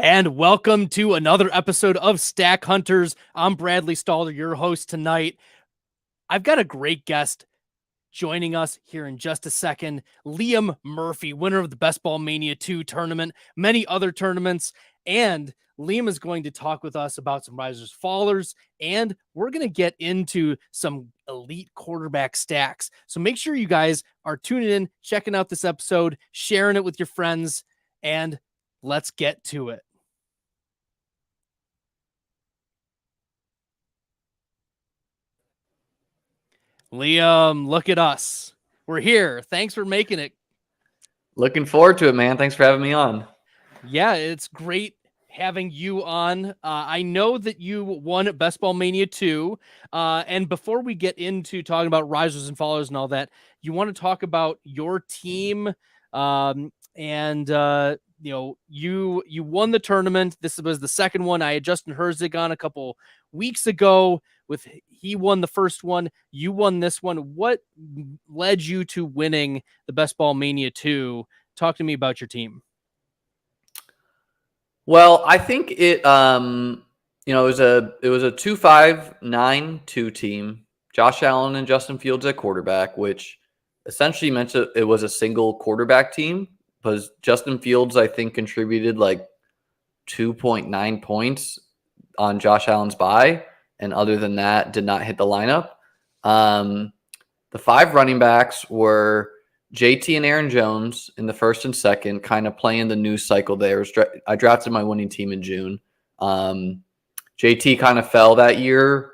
And welcome to another episode of Stack Hunters. I'm Bradley Stalder, your host tonight. I've got a great guest joining us here in just a second. Liam Murphy, winner of the Best Ball Mania 2 tournament, many other tournaments. And Liam is going to talk with us about some risers, fallers, and we're going to get into some elite quarterback stacks. So make sure you guys are tuning in, checking out this episode, sharing it with your friends, and let's get to it. Liam, look at us. We're here. Thanks for making it. Looking forward to it, man. Thanks for having me on. Yeah, it's great having you on. I know that you won at Best Ball Mania 2. And before we get into talking about risers and fallers and all that, you want to talk about your team. You won the tournament. This was the second one. I had Justyn Herzig on a couple weeks ago. He won the first one. You won this one. What led you to winning the Best Ball Mania 2? Talk to me about your team. Well, I think it was a 2-5-9-2 team. Josh Allen and Justin Fields at quarterback, which essentially meant it was a single quarterback team. Because Justin Fields, I think, contributed like 2.9 points on Josh Allen's bye. And other than that, did not hit the lineup. The 5 running backs were JT and Aaron Jones in the first and second, kind of playing the news cycle there. I drafted my winning team in June. JT kind of fell that year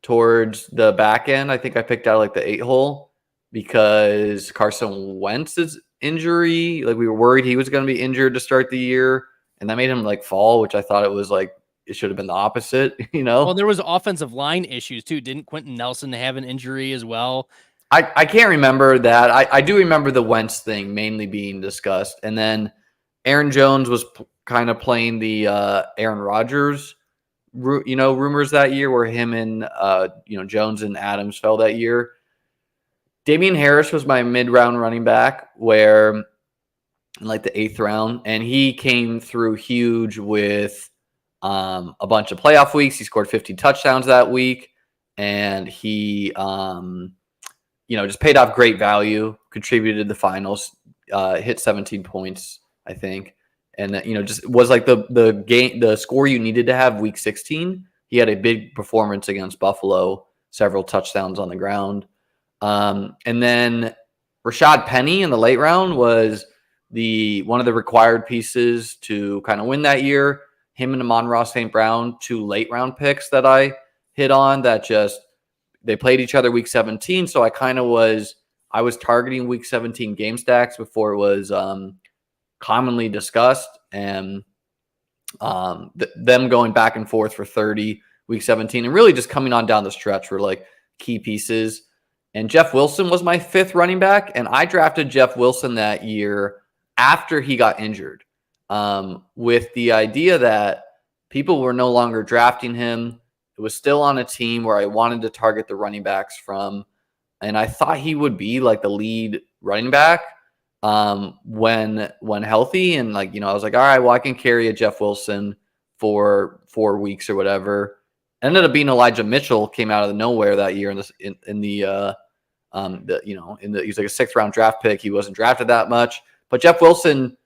towards the back end. I think I picked out like the 8-hole because Carson Wentz's injury, like we were worried he was going to be injured to start the year. And that made him like fall, which I thought it was like, it should have been the opposite, Well, there was offensive line issues too. Didn't Quentin Nelson have an injury as well? I can't remember that. I do remember the Wentz thing mainly being discussed. And then Aaron Jones was kind of playing the Aaron Rodgers, rumors that year where him and, Jones and Adams fell that year. Damian Harris was my mid-round running back where in like the 8th round, and he came through huge with a bunch of playoff weeks. He scored 50 touchdowns that week, and he, just paid off great value, contributed to the finals, hit 17 points, I think. And, just was like the score you needed to have week 16. He had a big performance against Buffalo, several touchdowns on the ground. And then Rashad Penny in the late round was one of the required pieces to kind of win that year. Him and Amon-Ra St. Brown, 2 late round picks that I hit on that they played each other week 17. So I was targeting week 17 game stacks before it was commonly discussed, and them going back and forth for 30 week 17 and really just coming on down the stretch were like key pieces. And Jeff Wilson was my 5th running back. And I drafted Jeff Wilson that year after he got injured, with the idea that people were no longer drafting him. It was still on a team where I wanted to target the running backs from. And I thought he would be like the lead running back when healthy. And I was like, all right, well, I can carry a Jeff Wilson for 4 weeks or whatever. Ended up being Elijah Mitchell, came out of the nowhere that year he's like a 6th round draft pick. He wasn't drafted that much, but Jeff Wilson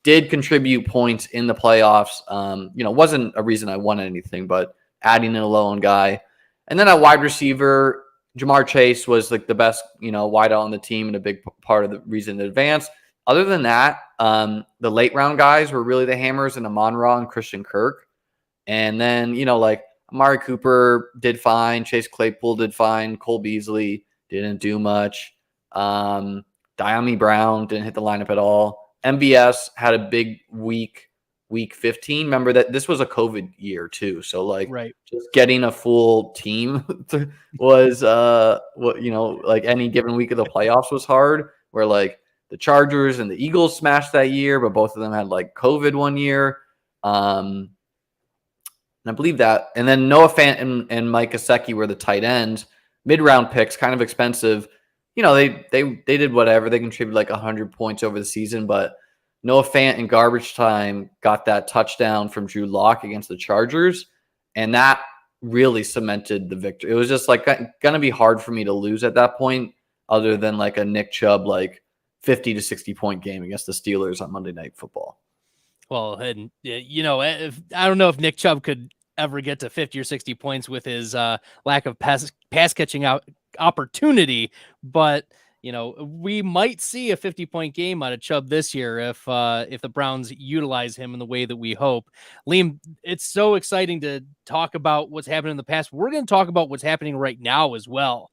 did contribute points in the playoffs. Wasn't a reason I won anything, but adding in a low-end guy. And then at wide receiver, Jamar Chase was like the best, wide out on the team and a big part of the reason to advance. Other than that, the late round guys were really the hammers and Amon-Ra and Christian Kirk. And then, Amari Cooper did fine. Chase Claypool did fine. Cole Beasley didn't do much. Diami Brown didn't hit the lineup at all. MBS had a big week 15. Remember that this was a COVID year too. So just getting a full team was, any given week of the playoffs was hard, where like the Chargers and the Eagles smashed that year, but both of them had like COVID one year. And I believe that. And then Noah Fant and Mike Gesicki were the tight ends, mid-round picks, kind of expensive. They did whatever. They contributed like 100 points over the season, but Noah Fant in garbage time got that touchdown from Drew Lock against the Chargers, and that really cemented the victory. It was just like going to be hard for me to lose at that point, other than like a Nick Chubb 50 to 60 point game against the Steelers on Monday Night Football. Well, and I don't know if Nick Chubb could ever get to 50 or 60 points with his lack of pass catching out opportunity, but we might see a 50-point game out of Chubb this year if the Browns utilize him in the way that we hope. Liam, it's so exciting to talk about what's happened in the past. We're going to talk about what's happening right now as well.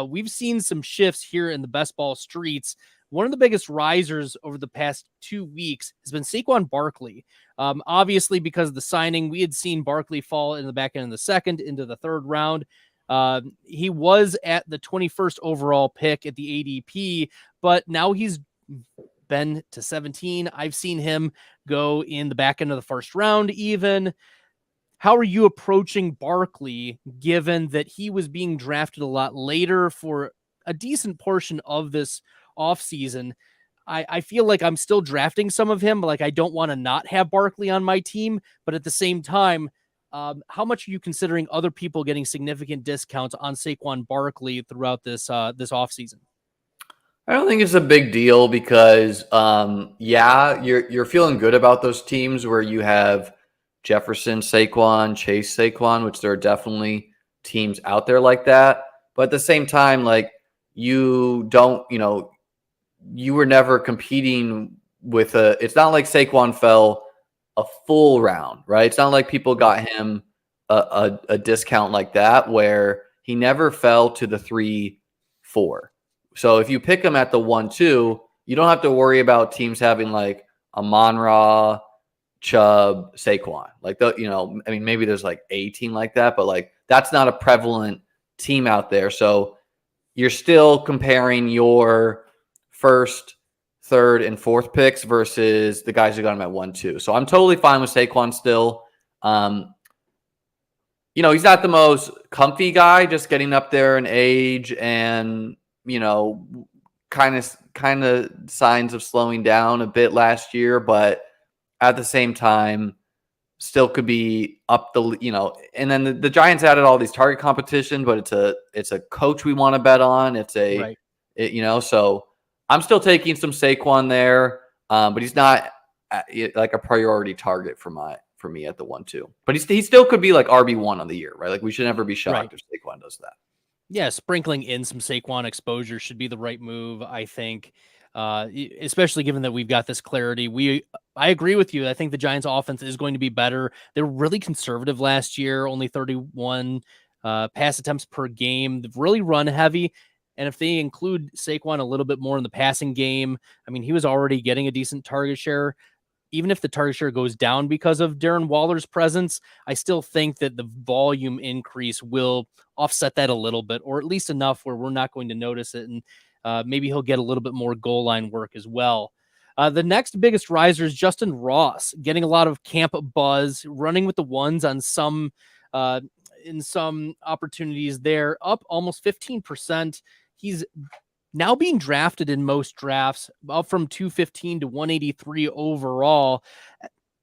We've seen some shifts here in the best ball streets. One of the biggest risers over the past 2 weeks has been Saquon Barkley. Obviously, because of the signing, we had seen Barkley fall in the back end of the second into the third round. He was at the 21st overall pick at the ADP, but now he's been to 17. I've seen him go in the back end of the first round even. How are you approaching Barkley, given that he was being drafted a lot later for a decent portion of this offseason? I feel like I'm still drafting some of him. Like, I don't want to not have Barkley on my team, but at the same time, how much are you considering other people getting significant discounts on Saquon Barkley throughout this offseason? I don't think it's a big deal because, you're feeling good about those teams where you have Jefferson, Saquon, Chase, Saquon, which there are definitely teams out there like that. But at the same time, you were never competing with it's not like Saquon fell a full round, right? It's not like people got him a discount like that where he never fell to the 3-4. So if you pick him at the 1-2, you don't have to worry about teams having Amon-Ra, Chubb, Saquon. Maybe there's a team like that, but that's not a prevalent team out there. So you're still comparing your first, third, and fourth picks versus the guys who got him at 1-2. So I'm totally fine with Saquon still. He's not the most comfy guy, just getting up there in age and, kind of signs of slowing down a bit last year, but at the same time, still could be up and then the Giants added all these target competition, but it's a coach we want to bet on. It's so I'm still taking some Saquon there, but he's not a priority target for me at the 1-2. But he still could be RB1 on the year, right? We should never be shocked if Saquon does that. Yeah, sprinkling in some Saquon exposure should be the right move, I think, especially given that we've got this clarity. I agree with you. I think the Giants' offense is going to be better. They're really conservative last year, only 31 pass attempts per game. They've really run heavy. And if they include Saquon a little bit more in the passing game, he was already getting a decent target share. Even if the target share goes down because of Darren Waller's presence, I still think that the volume increase will offset that a little bit, or at least enough where we're not going to notice it. And maybe he'll get a little bit more goal line work as well. The next biggest riser is Justyn Ross, getting a lot of camp buzz, running with the ones on in some opportunities there, up almost 15%. He's now being drafted in most drafts, up from 215 to 183 overall.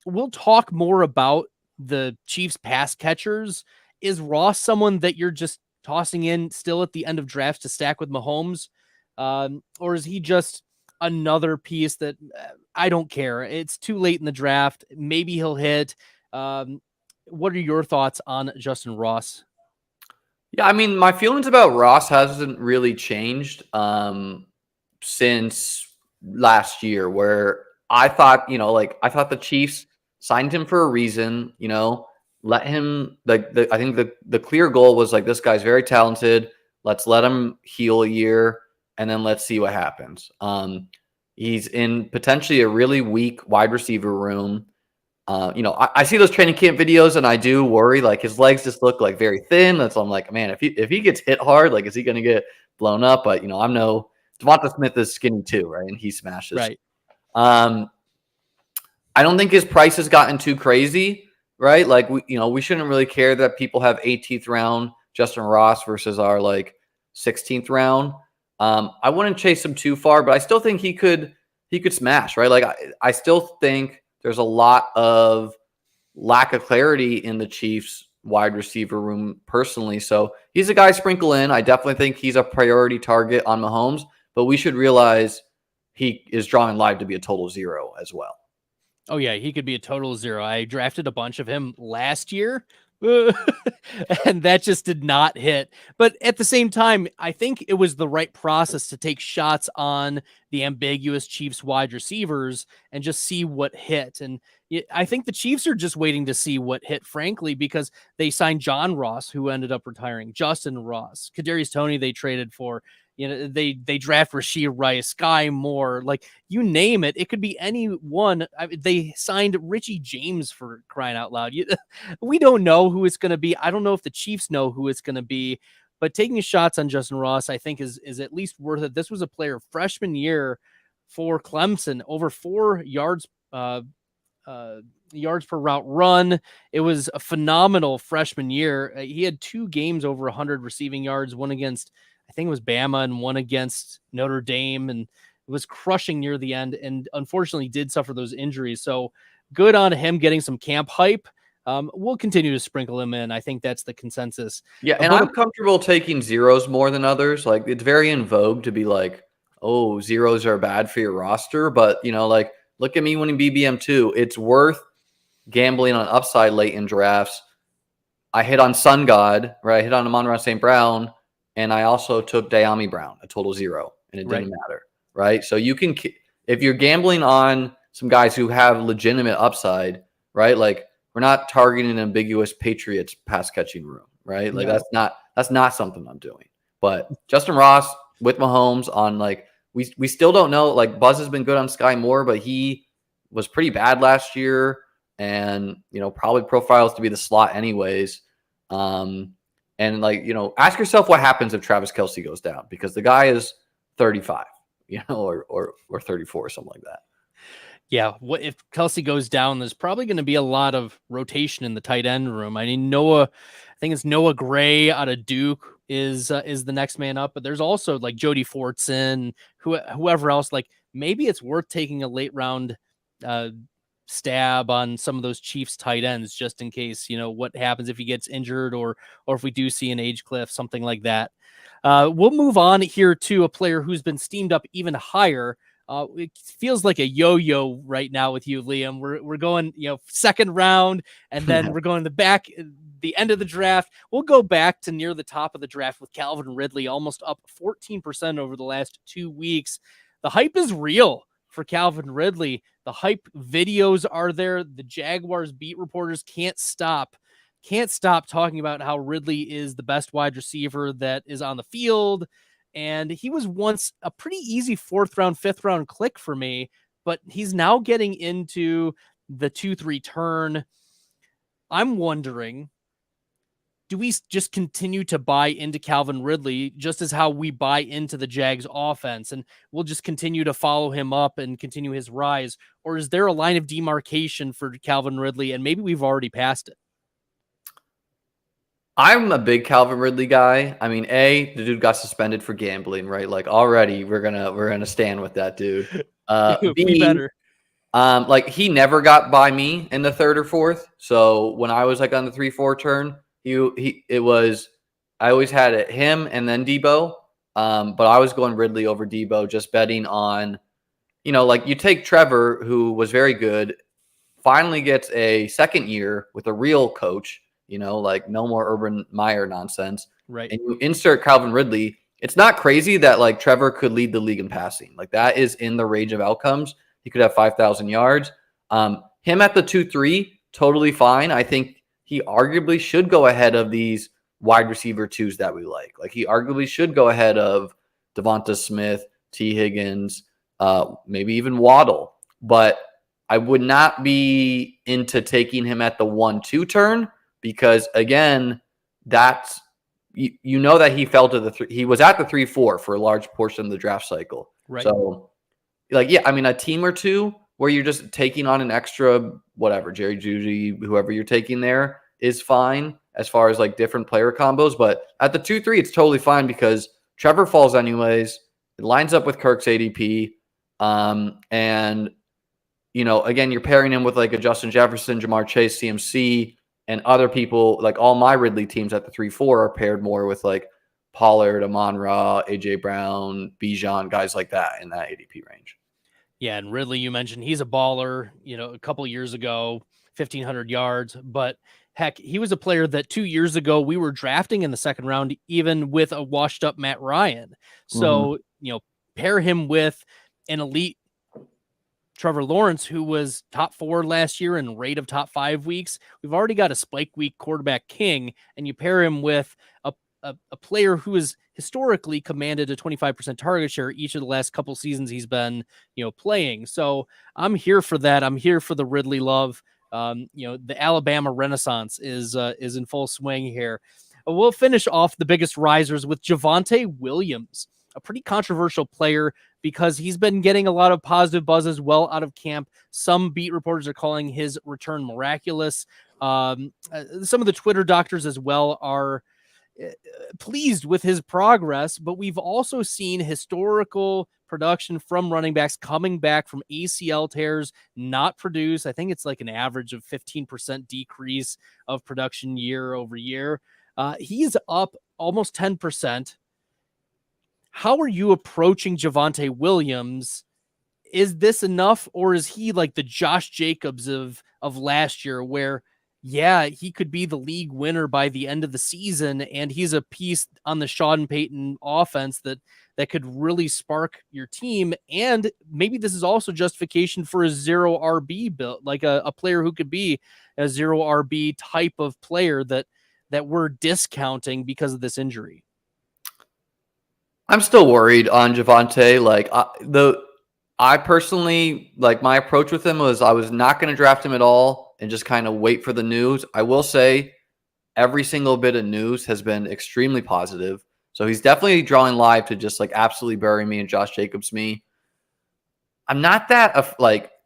We'll talk more about the Chiefs pass catchers. Is Ross someone that you're just tossing in still at the end of drafts to stack with Mahomes? Or is he just another piece that I don't care? It's too late in the draft. Maybe he'll hit. What are your thoughts on Justyn Ross? Yeah, my feelings about Ross hasn't really changed since last year, where I thought, I thought the Chiefs signed him for a reason, let him, I think the clear goal was this guy's very talented. Let's let him heal a year and then let's see what happens. He's in potentially a really weak wide receiver room. I see those training camp videos and I do worry, his legs just look very thin. So I'm man, if he gets hit hard, is he going to get blown up? But I'm no Devonta Smith is skinny too, right? And he smashes. Right. I don't think his price has gotten too crazy, right? We shouldn't really care that people have 18th round Justyn Ross versus our 16th round. I wouldn't chase him too far, but I still think he could he could smash, right? Like I still think there's a lot of lack of clarity in the Chiefs wide receiver room personally. So he's a guy sprinkle in. I definitely think he's a priority target on Mahomes, but we should realize he is drawing live to be a total zero as well. Oh yeah, he could be a total zero. I drafted a bunch of him last year. And that just did not hit. But at the same time, I think it was the right process to take shots on the ambiguous Chiefs wide receivers and just see what hit. And I think the Chiefs are just waiting to see what hit, frankly, because they signed John Ross, who ended up retiring, Justyn Ross, Kadarius Toney they traded for. They draft Rashee Rice, Skyy Moore, like you name it. It could be any one. They signed Richie James, for crying out loud. We don't know who it's going to be. I don't know if the Chiefs know who it's going to be, but taking shots on Justyn Ross, I think is at least worth it. This was a player freshman year for Clemson, over 4 yards yards per route run. It was a phenomenal freshman year. He had 2 games over 100 receiving yards, one against, I think it was Bama, and one against Notre Dame, and it was crushing near the end, and unfortunately did suffer those injuries. So good on him getting some camp hype. We'll continue to sprinkle him in. I think that's the consensus. Yeah, and I'm comfortable taking zeros more than others. Like it's very in vogue to be like, oh, zeros are bad for your roster. But, like look at me winning BBM2. It's worth gambling on upside late in drafts. I hit on Sun God, right? I hit on Amon-Ra St. Brown. And I also took Diami Brown, a total zero, and it didn't matter, right? So you can, if you're gambling on some guys who have legitimate upside, right? Like we're not targeting an ambiguous Patriots pass catching room, right? Like that's not something I'm doing. But Justyn Ross with Mahomes on like we still don't know. Like Buzz has been good on Skyy Moore, but he was pretty bad last year, and probably profiles to be the slot anyways. And ask yourself what happens if Travis Kelce goes down, because the guy is 35, or 34 or something like that. Yeah, what if Kelce goes down? There's probably going to be a lot of rotation in the tight end room. I mean, I think it's Noah Gray out of Duke is the next man up, but there's also like Jody Fortson, whoever else. Like maybe it's worth taking a late round stab on some of those Chiefs tight ends just in case, what happens if he gets injured or if we do see an age cliff, something like that. We'll move on here to a player who's been steamed up even higher. It feels like a yo-yo right now with you, Liam. We're going, second round, and then we're going the end of the draft. We'll go back to near the top of the draft with Calvin Ridley, almost up 14% over the last 2 weeks. The hype is real for Calvin Ridley. The hype videos are there. The Jaguars beat reporters can't stop talking about how Ridley is the best wide receiver that is on the field. And he was once a pretty easy 4th round, 5th round click for me, but he's now getting into the 2-3 turn. I'm wondering, do we just continue to buy into Calvin Ridley just as how we buy into the Jags offense, and we'll just continue to follow him up and continue his rise? Or is there a line of demarcation for Calvin Ridley and maybe we've already passed it? I'm a big Calvin Ridley guy. I mean, the dude got suspended for gambling, right? Like already we're gonna stand with that dude. B, better. Like he never got by me in the 3rd or 4th. So when I was like on the 3-4 turn, I always had it him and then Debo. But I was going Ridley over Debo, just betting on, like you take Trevor, who was very good, finally gets a second year with a real coach, like no more Urban Meyer nonsense. Right. And you insert Calvin Ridley. It's not crazy that like Trevor could lead the league in passing. Like that is in the range of outcomes. He could have 5,000 yards. Him at the 2-3, totally fine. I think he arguably should go ahead of these wide receiver 2s that we like. Like he arguably should go ahead of Devonta Smith, T. Higgins, maybe even Waddle. But I would not be into taking him at the 1-2 turn, because again, that's that he fell to he was at the 3-4 for a large portion of the draft cycle. Right. So a team or two where you're just taking on an extra whatever, Jerry Jeudy, whoever you're taking there is fine as far as like different player combos. But at the 2-3, it's totally fine because Trevor falls anyways. It lines up with Kirk's ADP. And, again, you're pairing him with like a Justin Jefferson, Jamar Chase, CMC, and other people. Like all my Ridley teams at the 3-4 are paired more with like Pollard, Amon-Ra, AJ Brown, Bijan, guys like that in that ADP range. Yeah, and Ridley, you mentioned he's a baller. A couple years ago, 1,500 yards, but heck, he was a player that 2 years ago we were drafting in the second round, even with a washed-up Matt Ryan. So, pair him with an elite Trevor Lawrence, who was top 4 last year in rate of top 5 weeks. We've already got a spike week quarterback king, and you pair him with a player who has historically commanded a 25% target share each of the last couple seasons he's been, playing. So I'm here for that. I'm here for the Ridley love. The Alabama Renaissance is in full swing here. We'll finish off the biggest risers with Javonte Williams, a pretty controversial player because he's been getting a lot of positive buzz as well out of camp. Some beat reporters are calling his return miraculous. Some of the Twitter doctors as well are pleased with his progress, but we've also seen historical production from running backs coming back from ACL tears, not produce. I think it's like an average of 15% decrease of production year over year. He's up almost 10%. How are you approaching Javonte Williams? Is this enough, or is he like the Josh Jacobs of last year where, yeah, he could be the league winner by the end of the season, and he's a piece on the Sean Payton offense that could really spark your team? And maybe this is also justification for a zero RB build, like a player who could be a zero RB type of player that we're discounting because of this injury. I'm still worried on Javonte. Like I personally, like my approach with him was I was not going to draft him at all and just kind of wait for the news. I will say every single bit of news has been extremely positive. So he's definitely drawing live to just like absolutely bury me and Josh Jacobs me. I'm not that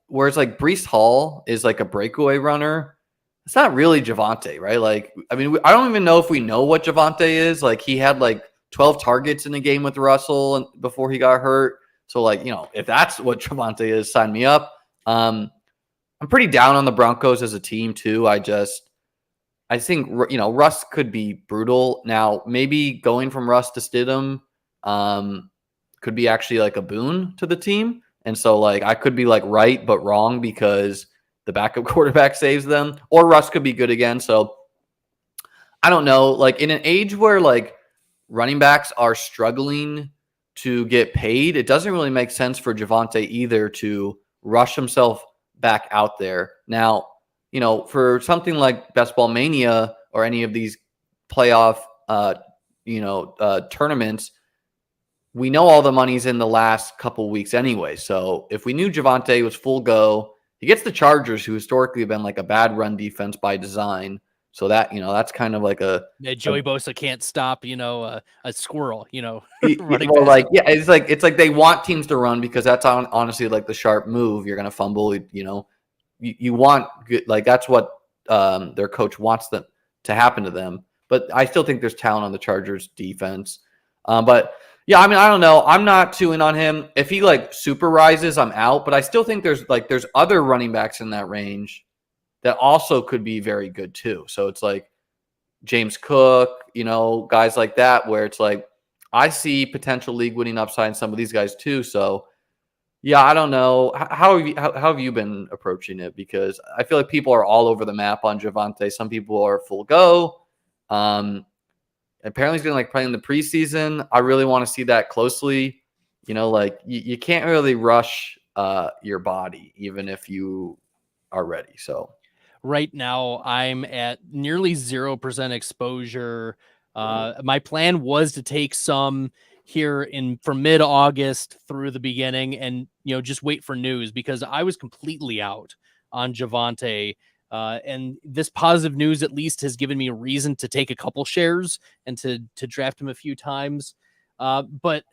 whereas like Breece Hall is like a breakaway runner. It's not really Javonte, right? Like, I mean, I don't even know if we know what Javonte is. Like he had like 12 targets in a game with Russell before he got hurt. So like, if that's what Javonte is, sign me up. I'm pretty down on the Broncos as a team too. I think, Russ could be brutal. Now, maybe going from Russ to Stidham could be actually like a boon to the team. And so like, I could be like right, but wrong because the backup quarterback saves them, or Russ could be good again. So I don't know, like in an age where like running backs are struggling to get paid, it doesn't really make sense for Javonte either to rush himself back out there. Now, for something like Best Ball Mania or any of these playoff, tournaments, we know all the money's in the last couple weeks anyway. So if we knew Javonte was full go, he gets the Chargers, who historically have been like a bad run defense by design. So that, that's kind of like Joey Bosa can't stop, a squirrel, running well, it's like they want teams to run because that's honestly like the sharp move. You're going to fumble, you want good, like that's what their coach wants them to happen to them. But I still think there's talent on the Chargers defense. But yeah, I mean, I don't know. I'm not too in on him. If he like super rises, I'm out. But I still think there's other running backs in that range that also could be very good too. So it's like James Cook, guys like that, where it's like I see potential league winning upside in some of these guys too. So yeah, I don't know. How have you been approaching it? Because I feel like people are all over the map on Javonte. Some people are full go. Apparently he's going to like play in the preseason. I really want to see that closely. Like you can't really rush your body, even if you are ready. So right now I'm at nearly 0% exposure. My plan was to take some here from mid-August through the beginning and, just wait for news because I was completely out on Javonte. And this positive news at least has given me a reason to take a couple shares and to draft him a few times. But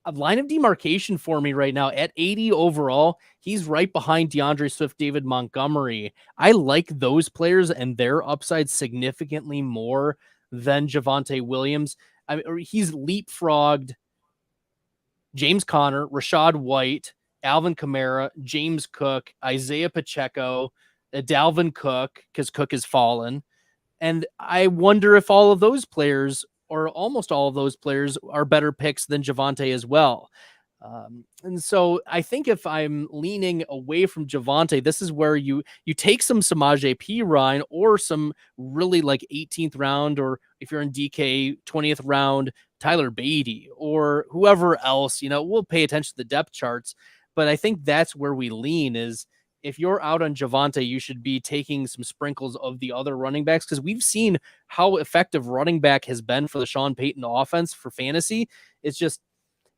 a line of demarcation for me right now at 80 overall, he's right behind DeAndre Swift, David Montgomery. I like those players and their upside significantly more than Javonte Williams. He's leapfrogged James Conner, Rashad White, Alvin Kamara, James Cook, Isaiah Pacheco, Dalvin Cook, because Cook has fallen. And I wonder if all of those players, or almost all of those players, are better picks than Javonte as well. And so I think if I'm leaning away from Javonte, this is where you take some Samaje Perine or some really like 18th round, or if you're in DK 20th round, Tyler Beatty or whoever else, we'll pay attention to the depth charts. But I think that's where we lean is if you're out on Javonte, you should be taking some sprinkles of the other running backs, because we've seen how effective running back has been for the Sean Payton offense for fantasy. It's just,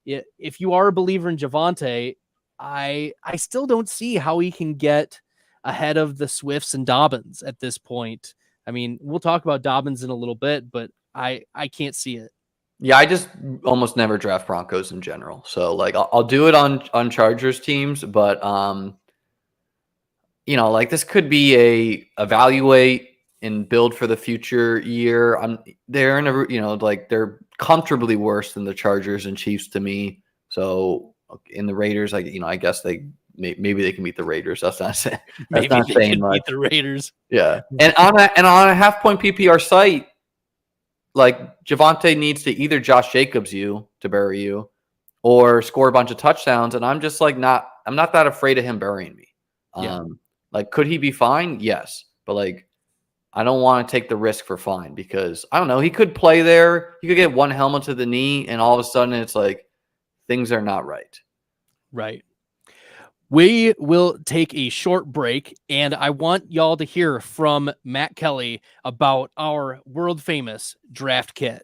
if you are a believer in Javonte, I still don't see how he can get ahead of the Swifts and Dobbins at this point. I mean, we'll talk about Dobbins in a little bit, but I can't see it. Yeah, I just almost never draft Broncos in general. So like I'll do it on Chargers teams, but like this could be a evaluate and build for the future year. They're in a they're comfortably worse than the Chargers and Chiefs to me. So in the Raiders, I guess maybe they can beat the Raiders. That's not saying maybe they can beat the Raiders. Yeah, and on a half point PPR site, like Javonte needs to either Josh Jacobs you to bury you, or score a bunch of touchdowns. And I'm just I'm not that afraid of him burying me. Yeah. Like, could he be fine? Yes, but I don't want to take the risk for fine, because I don't know. He could play there. He could get one helmet to the knee, and all of a sudden it's like things are not right. Right. We will take a short break, and I want y'all to hear from Matt Kelly about our world famous draft kit.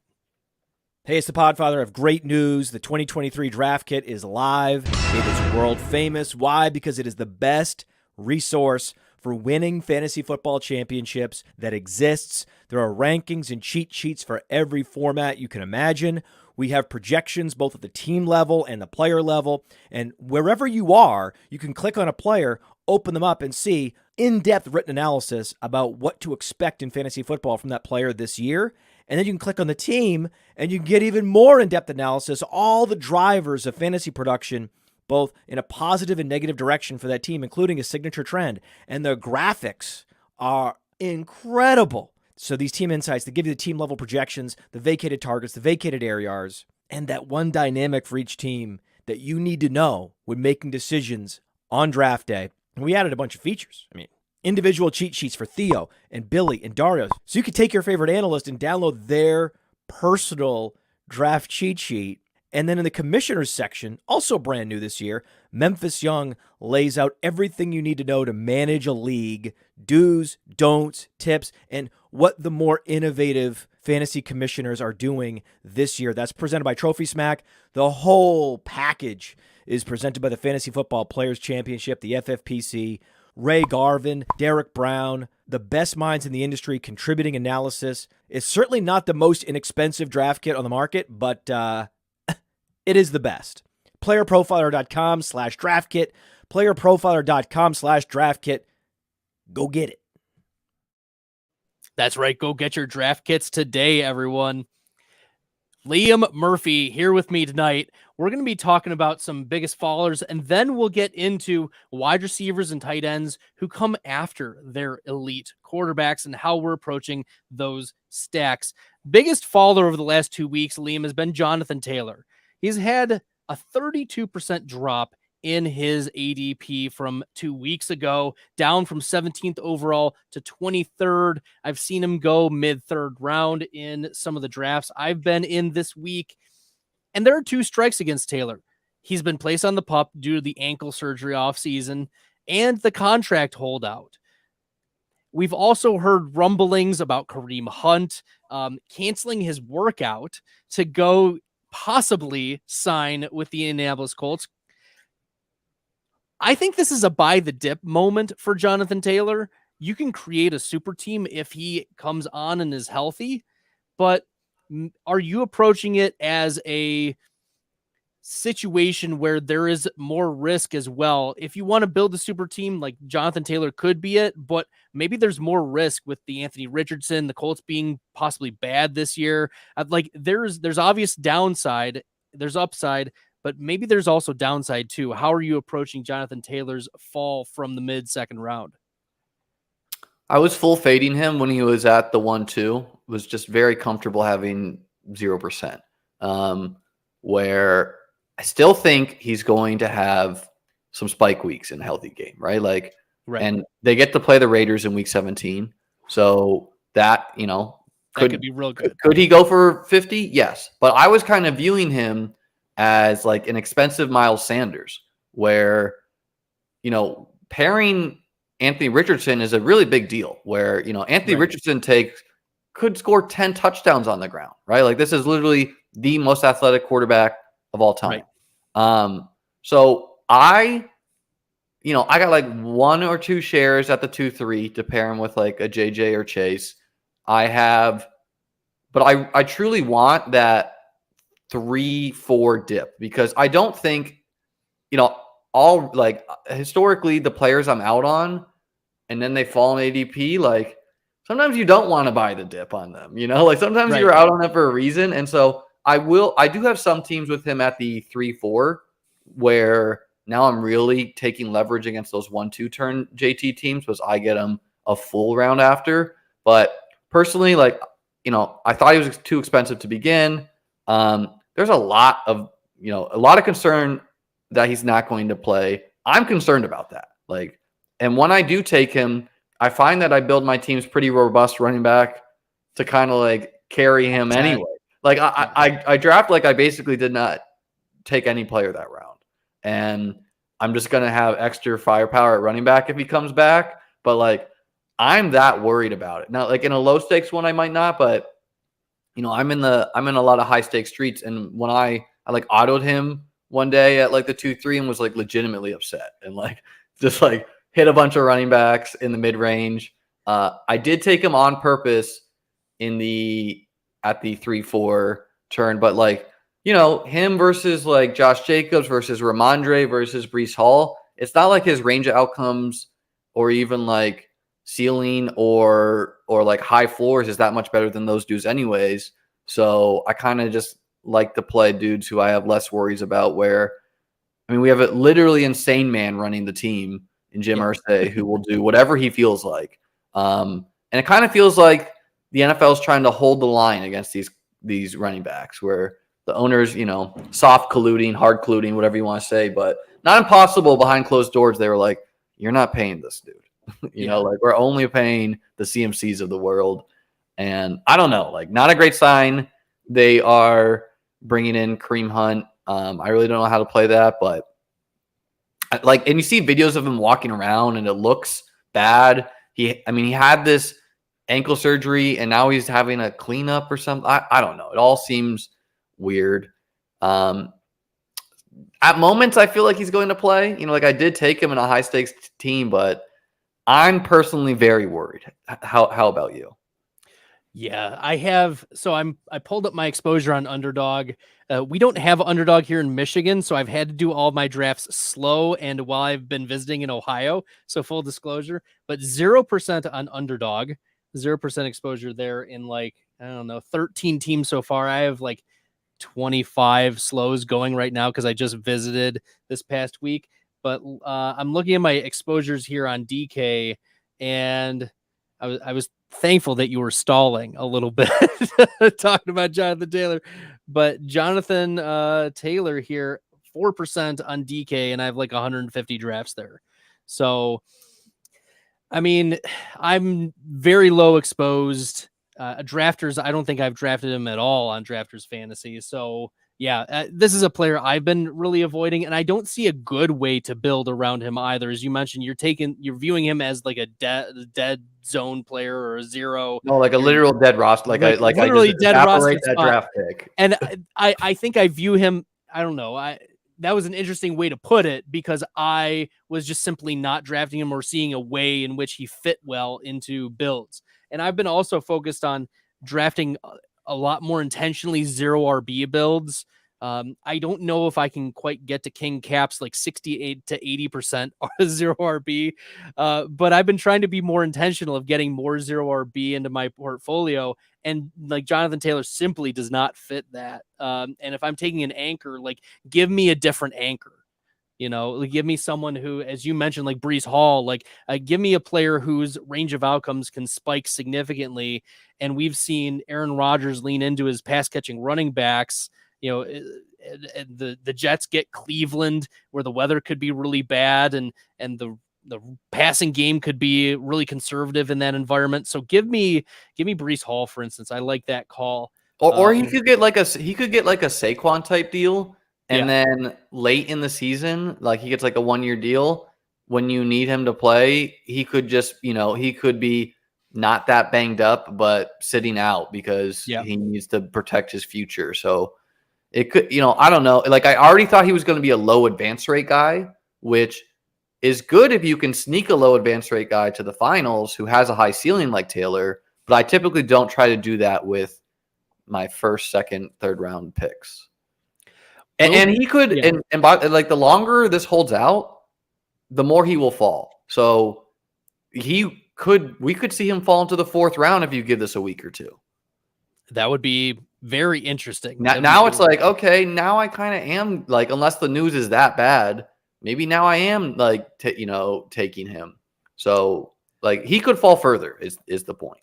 Hey, it's the Podfather of great news. The 2023 draft kit is live. It is world famous. Why? Because it is the best resource for winning fantasy football championships that exists. There are rankings and cheat sheets for every format you can imagine. We have projections both at the team level and the player level. And wherever you are, you can click on a player, open them up, and see in-depth written analysis about what to expect in fantasy football from that player this year. And then you can click on the team, and you can get even more in-depth analysis, all the drivers of fantasy production, both in a positive and negative direction for that team, including a signature trend. And the graphics are incredible. So these team insights, they give you the team level projections, the vacated targets, the vacated areas, and that one dynamic for each team that you need to know when making decisions on draft day. And we added a bunch of features. I mean, individual cheat sheets for Theo and Billy and Dario. So you could take your favorite analyst and download their personal draft cheat sheet. And then in the commissioners section, also brand new this year, Memphis Young lays out everything you need to know to manage a league, do's, don'ts, tips, and what the more innovative fantasy commissioners are doing this year. That's presented by Trophy Smack. The whole package is presented by the Fantasy Football Players Championship, the FFPC, Ray Garvin, Derek Brown, the best minds in the industry contributing analysis. It's certainly not the most inexpensive draft kit on the market, but it is the best. PlayerProfiler.com/draft kit. PlayerProfiler.com/draft kit. Go get it. That's right. Go get your draft kits today, everyone. Liam Murphy here with me tonight. We're going to be talking about some biggest fallers, and then we'll get into wide receivers and tight ends who come after their elite quarterbacks and how we're approaching those stacks. Biggest faller over the last 2 weeks, Liam, has been Jonathan Taylor. He's had a 32% drop in his ADP from 2 weeks ago, down from 17th overall to 23rd. I've seen him go mid-third round in some of the drafts I've been in this week. And there are two strikes against Taylor. He's been placed on the PUP due to the ankle surgery offseason and the contract holdout. We've also heard rumblings about Kareem Hunt canceling his workout to go possibly sign with the Indianapolis Colts. I think this is a buy the dip moment for Jonathan Taylor. You can create a super team if he comes on and is healthy, but are you approaching it as a situation where there is more risk as well? If you want to build a super team, like Jonathan Taylor could be it, but maybe there's more risk with the Anthony Richardson, the Colts being possibly bad this year. Like there's obvious downside, there's upside, but maybe there's also downside too. How are you approaching Jonathan Taylor's fall from the mid-second round? I was full fading him when he was at the 1-2. Was just very comfortable having 0%. Where I still think he's going to have some spike weeks in a healthy game, right? Like, Right. And they get to play the Raiders in week 17. So that, could be real good. Could he go for 50? Yes. But I was kind of viewing him as like an expensive Miles Sanders, where, pairing Anthony Richardson is a really big deal, where, Anthony Richardson could score 10 touchdowns on the ground, right? Like, this is literally the most athletic quarterback of all time. Right. So I got like 1 or 2 shares at the 2-3 to pair him with like a JJ or Chase. But I truly want that 3-4 dip, because I don't think, all like historically the players I'm out on and then they fall in ADP, like sometimes you don't want to buy the dip on them, like sometimes you're out on it for a reason. And so I do have some teams with him at the 3-4 where now I'm really taking leverage against those 1-2 turn JT teams, because I get them a full round after. But personally, like, I thought he was too expensive to begin. There's a lot of concern that he's not going to play. I'm concerned about that. Like, and when I do take him, I find that I build my team's pretty robust running back to kind of like carry him anyway. Like I draft like I basically did not take any player that round. And I'm just going to have extra firepower at running back if he comes back. But like, I'm that worried about it. Now, like in a low stakes one, I might not, but I'm in a lot of high stakes streets. And when I like autoed him one day at like the 2-3 and was like legitimately upset and like just like hit a bunch of running backs in the mid range. I did take him on purpose at the 3-4 turn, but like, him versus like Josh Jacobs versus Ramondre versus Breece Hall, it's not like his range of outcomes or even like ceiling or like high floors is that much better than those dudes anyways. So I kind of just like to play dudes who I have less worries about, where, I mean, we have a literally insane man running the team in Jim Irsay who will do whatever he feels like. And it kind of feels like the NFL is trying to hold the line against these running backs, where the owners, soft colluding, hard colluding, whatever you want to say, but not impossible behind closed doors. They were like, you're not paying this dude. Like we're only paying the CMCs of the world. And I don't know, like not a great sign. They are bringing in Kareem Hunt. I really don't know how to play that, but like, and you see videos of him walking around and it looks bad. He had this ankle surgery and now he's having a cleanup or something. I don't know. It all seems weird. At moments, I feel like he's going to play. Like I did take him in a high stakes team, but I'm personally very worried. How about you? Yeah, I have. So I pulled up my exposure on Underdog. We don't have Underdog here in Michigan, so I've had to do all my drafts slow and while I've been visiting in Ohio. So full disclosure, but 0% on Underdog, 0% exposure there in like, I don't know, 13 teams so far. I have like 25 slows going right now because I just visited this past week. But I'm looking at my exposures here on DK, and I was thankful that you were stalling a little bit talking about Jonathan Taylor. But Jonathan Taylor here, 4% on DK, and I have like 150 drafts there. So, I mean, I'm very low exposed. Drafters, I don't think I've drafted him at all on Drafters Fantasy. So, yeah, this is a player I've been really avoiding, and I don't see a good way to build around him either. As you mentioned, you're viewing him as like a dead zone player or a zero. No, like a literal dead roster. Like I literally just dead roster that draft pick. And I think I view him. I don't know. That was an interesting way to put it, because I was just simply not drafting him or seeing a way in which he fit well into builds. And I've been also focused on drafting a lot more intentionally zero RB builds. I don't know if I can quite get to King Cap's like 68 to 80% zero RB, but I've been trying to be more intentional of getting more zero RB into my portfolio. And like Jonathan Taylor simply does not fit that. And if I'm taking an anchor, like give me a different anchor. Like give me someone who, as you mentioned, like Breece Hall, like give me a player whose range of outcomes can spike significantly. And we've seen Aaron Rodgers lean into his pass catching running backs. The Jets get Cleveland where the weather could be really bad and the passing game could be really conservative in that environment. So give me Breece Hall, for instance. I like that call. Or he could get like a Saquon type deal. And then late in the season, like he gets like a 1-year deal. When you need him to play, he could just, he could be not that banged up, but sitting out because he needs to protect his future. So it could, I don't know. Like I already thought he was going to be a low advance rate guy, which is good if you can sneak a low advance rate guy to the finals who has a high ceiling like Taylor. But I typically don't try to do that with my first, second, third round picks. And he could, and by like the longer this holds out, the more he will fall. So we could see him fall into the 4th round if you give this a week or two. That would be very interesting. Now it's like, okay, now I kind of am like, unless the news is that bad, maybe now I am like, taking him. So like he could fall further is the point.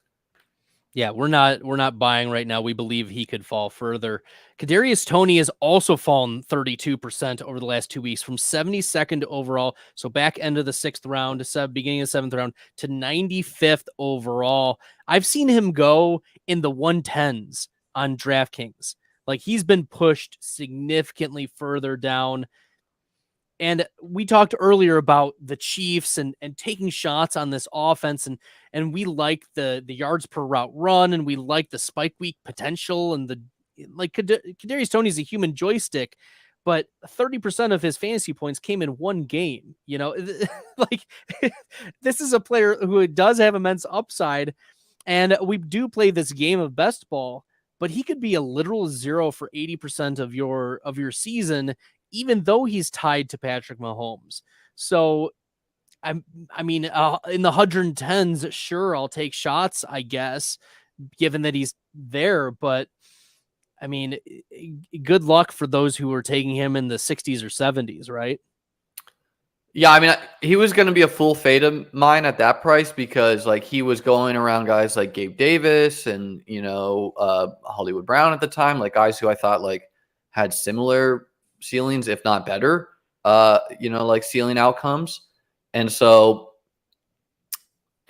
Yeah, we're not buying right now. We believe he could fall further. Kadarius Toney has also fallen 32% over the last 2 weeks from 72nd overall, so back end of the 6th round to beginning of the 7th round to 95th overall. I've seen him go in the 110s on DraftKings. Like he's been pushed significantly further down. And we talked earlier about the Chiefs and taking shots on this offense. And we like the yards per route run, and we like the spike week potential. And Kadarius Toney is a human joystick, but 30% of his fantasy points came in one game. Like this is a player who does have immense upside. And we do play this game of best ball, but he could be a literal zero for 80% of your season, even though he's tied to Patrick Mahomes. So, in the 110s, sure, I'll take shots, I guess, given that he's there. But, I mean, good luck for those who were taking him in the 60s or 70s, right? Yeah, I mean, he was going to be a full fade of mine at that price because, like, he was going around guys like Gabe Davis and, Hollywood Brown at the time, like guys who I thought, like, had similar ceilings, if not better, like ceiling outcomes. And so,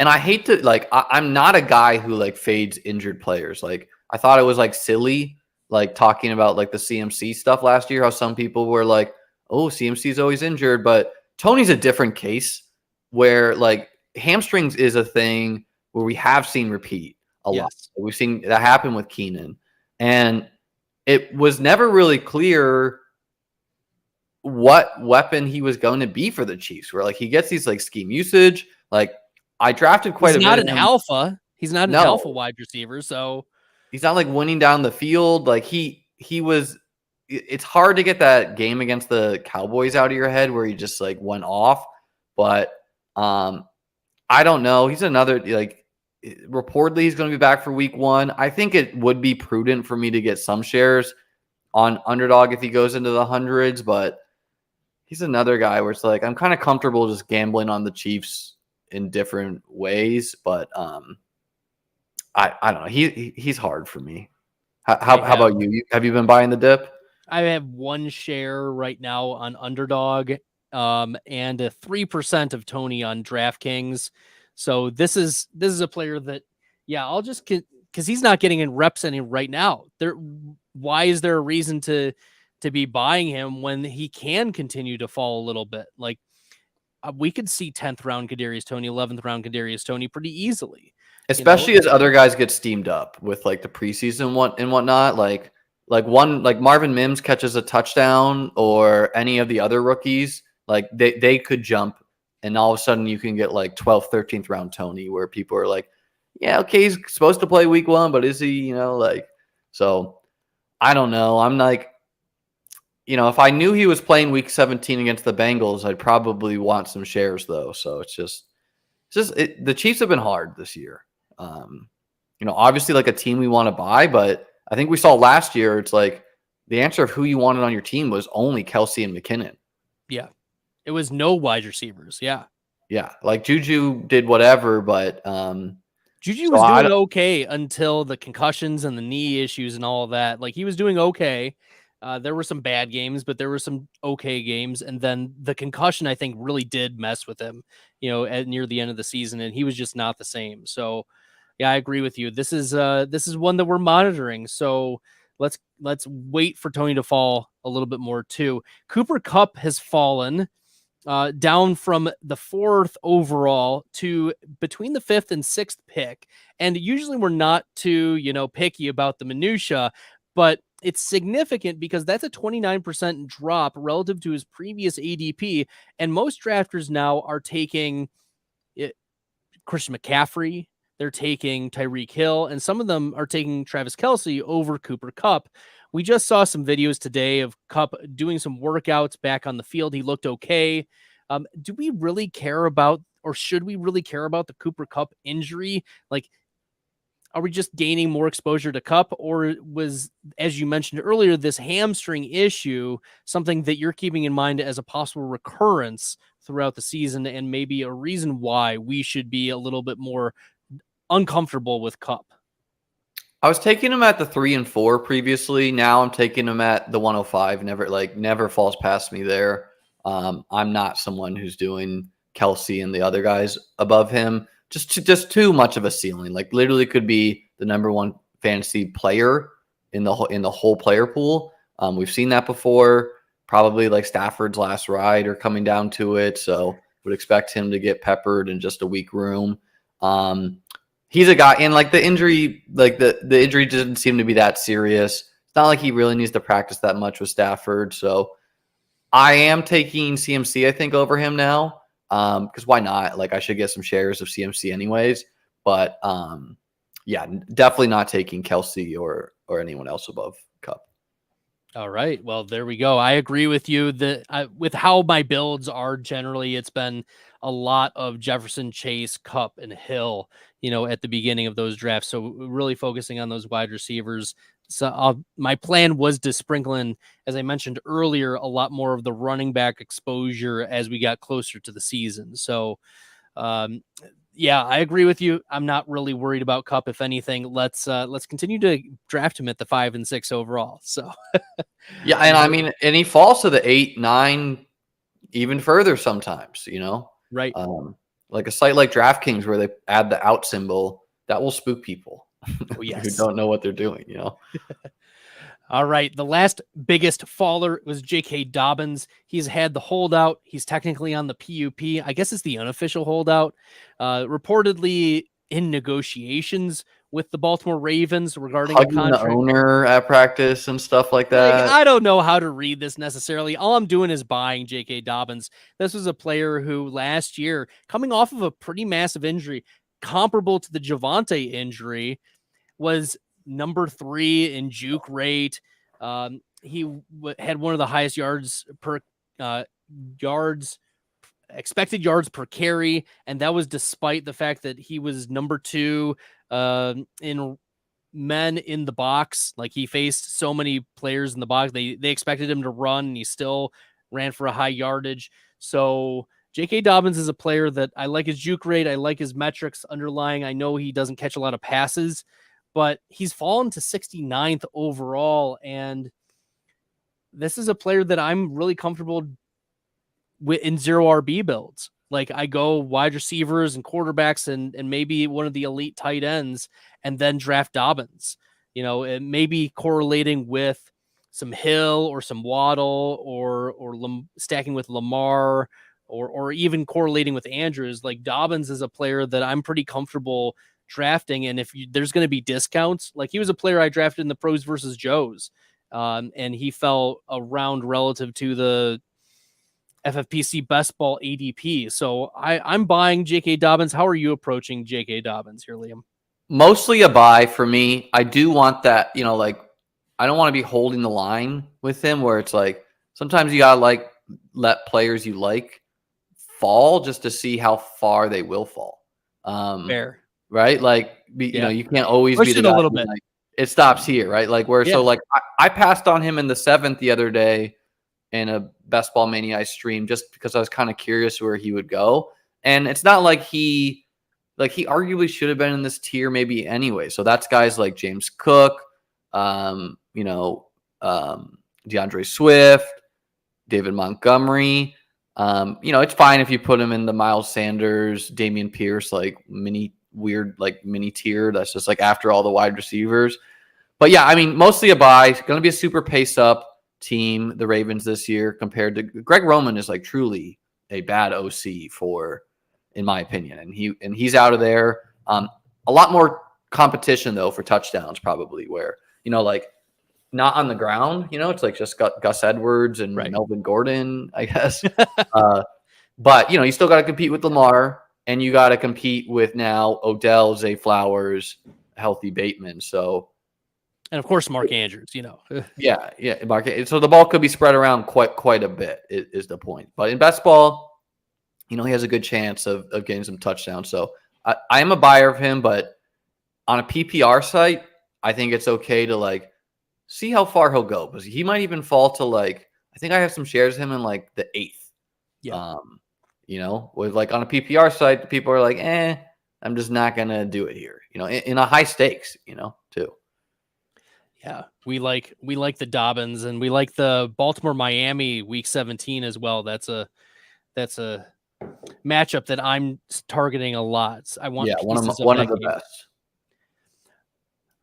and I hate to, like, I'm not a guy who, like, fades injured players. Like, I thought it was, like, silly, like, talking about, like, the CMC stuff last year, how some people were like, oh, CMC's always injured, but Toney's a different case where like hamstrings is a thing where we have seen repeat a lot. We've seen that happen with Keenan, and it was never really clear what weapon he was going to be for the Chiefs, where like he gets these like scheme usage. Like I drafted quite a bit. He's not an alpha. He's not an alpha wide receiver. So he's not like winning down the field. Like he was, it's hard to get that game against the Cowboys out of your head where he just like went off. But I don't know. He's another, like, reportedly he's going to be back for week 1. I think it would be prudent for me to get some shares on underdog if he goes into the hundreds, but he's another guy where it's like, I'm kind of comfortable just gambling on the Chiefs in different ways, but I don't know. He's hard for me. How about you? Have you been buying the dip? I have 1 share right now on underdog, and a 3% of Toney on DraftKings. So this is a player that, I'll just, because he's not getting in reps any right now. Why is there a reason to be buying him when he can continue to fall a little bit? Like we could see 10th round Kadarius Toney, 11th round Kadarius Toney pretty easily, especially as other guys get steamed up with like the preseason and whatnot. Like Marvin Mims catches a touchdown or any of the other rookies, like they could jump, and all of a sudden you can get like 12th, 13th round Toney, where people are like, yeah, okay, he's supposed to play week 1, but is he, so I don't know. I'm like, if I knew he was playing week 17 against the Bengals, I'd probably want some shares though. So the Chiefs have been hard this year. Obviously like a team we want to buy, but I think we saw last year, it's like the answer of who you wanted on your team was only Kelsey and McKinnon. Yeah. It was no wide receivers. Yeah. Yeah. Like Juju did whatever, but Juju was doing okay until the concussions and the knee issues and all of that. Like he was doing okay. There were some bad games, but there were some okay games. And then the concussion, I think, really did mess with him, near the end of the season, and he was just not the same. So yeah, I agree with you. This is one that we're monitoring. So let's wait for Toney to fall a little bit more too. Cooper Kupp has fallen down from the 4th overall to between the 5th and 6th pick. And usually we're not too, picky about the minutia, but it's significant because that's a 29% drop relative to his previous ADP. And most drafters now are taking Christian McCaffrey. They're taking Tyreek Hill, and some of them are taking Travis Kelce over Cooper Kupp. We just saw some videos today of Kupp doing some workouts back on the field. He looked okay. Do we really care about, or should we really care about the Cooper Kupp injury? Like, are we just gaining more exposure to Kupp, or was, as you mentioned earlier, this hamstring issue something that you're keeping in mind as a possible recurrence throughout the season and maybe a reason why we should be a little bit more uncomfortable with Kupp? I was taking him at the 3 and 4 previously. Now I'm taking him at the 105. Never falls past me there. I'm not someone who's doing Kelce and the other guys above him. Just too much of a ceiling. Like literally could be the number 1 fantasy player in the whole player pool. We've seen that before. Probably like Stafford's last ride or coming down to it. So would expect him to get peppered in just a weak room. He's a guy, and like the injury, the injury didn't seem to be that serious. It's not like he really needs to practice that much with Stafford. So I am taking CMC, I think, over him now. Because why not? Like I should get some shares of CMC anyways. But yeah, definitely not taking Kelce or anyone else above Kupp. All right. Well, there we go. I agree with you that with how my builds are generally, it's been a lot of Jefferson, Chase, Kupp, and Hill, at the beginning of those drafts. So really focusing on those wide receivers. So my plan was to sprinkle in, as I mentioned earlier, a lot more of the running back exposure as we got closer to the season. So yeah, I agree with you. I'm not really worried about Kupp. If anything, let's continue to draft him at the 5 and 6 overall. So yeah, and I mean, and he falls to the 8, 9, even further sometimes. Right. Like a site like DraftKings where they add the out symbol, that will spook people who don't know what they're doing. All right. The last biggest faller was JK Dobbins. He's had the holdout. He's technically on the PUP. I guess it's the unofficial holdout. Reportedly in negotiations with the Baltimore Ravens regarding a contract. The owner at practice and stuff like that. I don't know how to read this necessarily. All I'm doing is buying JK Dobbins. This was a player who last year, coming off of a pretty massive injury, comparable to the Javonte injury, was number 3 in juke rate. He had one of the highest expected yards per carry, and that was despite the fact that he was number 2 in men in the box. Like he faced so many players in the box, they expected him to run, and he still ran for a high yardage. So JK Dobbins is a player that I like his juke rate. I like his metrics underlying. I know he doesn't catch a lot of passes, but he's fallen to 69th overall. And this is a player that I'm really comfortable with in 0 RB builds. Like I go wide receivers and quarterbacks and maybe one of the elite tight ends and then draft Dobbins, it may be correlating with some Hill or some Waddle or stacking with Lamar or even correlating with Andrews. Like Dobbins is a player that I'm pretty comfortable drafting. And if there's going to be discounts, like he was a player I drafted in the pros versus Joes. And he fell around relative to the FFPC best ball ADP. So I'm buying JK Dobbins. How are you approaching JK Dobbins here, Liam? Mostly a buy for me. I do want that, I don't want to be holding the line with him where it's like, sometimes you gotta like let players you like fall just to see how far they will fall. Fair. Right? Like, you can't always Push be the it a guy little who's bit. like, it stops here, right? Like so like I passed on him in the 7th the other day in a Best Ball Mania stream just because I was kind of curious where he would go. And it's not like he arguably should have been in this tier maybe anyway. So that's guys like James Cook, DeAndre Swift, David Montgomery. It's fine if you put him in the Miles Sanders, Damian Pierce, like mini tier. That's just like after all the wide receivers. But yeah, I mean, mostly a buy. It's going to be a super pace up team, the Ravens this year, compared to Greg Roman is like truly a bad OC in my opinion. And he's out of there. A lot more competition though for touchdowns probably where, like not on the ground, it's like just got Gus Edwards and Melvin Gordon, I guess. But you still got to compete with Lamar and you got to compete with now Odell, Zay Flowers, healthy Bateman. So, and of course, Mark Andrews, Yeah, Mark. So the ball could be spread around quite a bit is the point. But in best ball, he has a good chance of getting some touchdowns. So I am a buyer of him, but on a PPR site, I think it's okay to like see how far he'll go because he might even fall to like I think I have some shares of him in like the 8th. Yeah. With like on a PPR site, people are like, I'm just not gonna do it here. In a high stakes, too. Yeah, we like the Dobbins and we like the Baltimore Miami week 17 as well. That's a matchup that I'm targeting a lot. I want one of the best.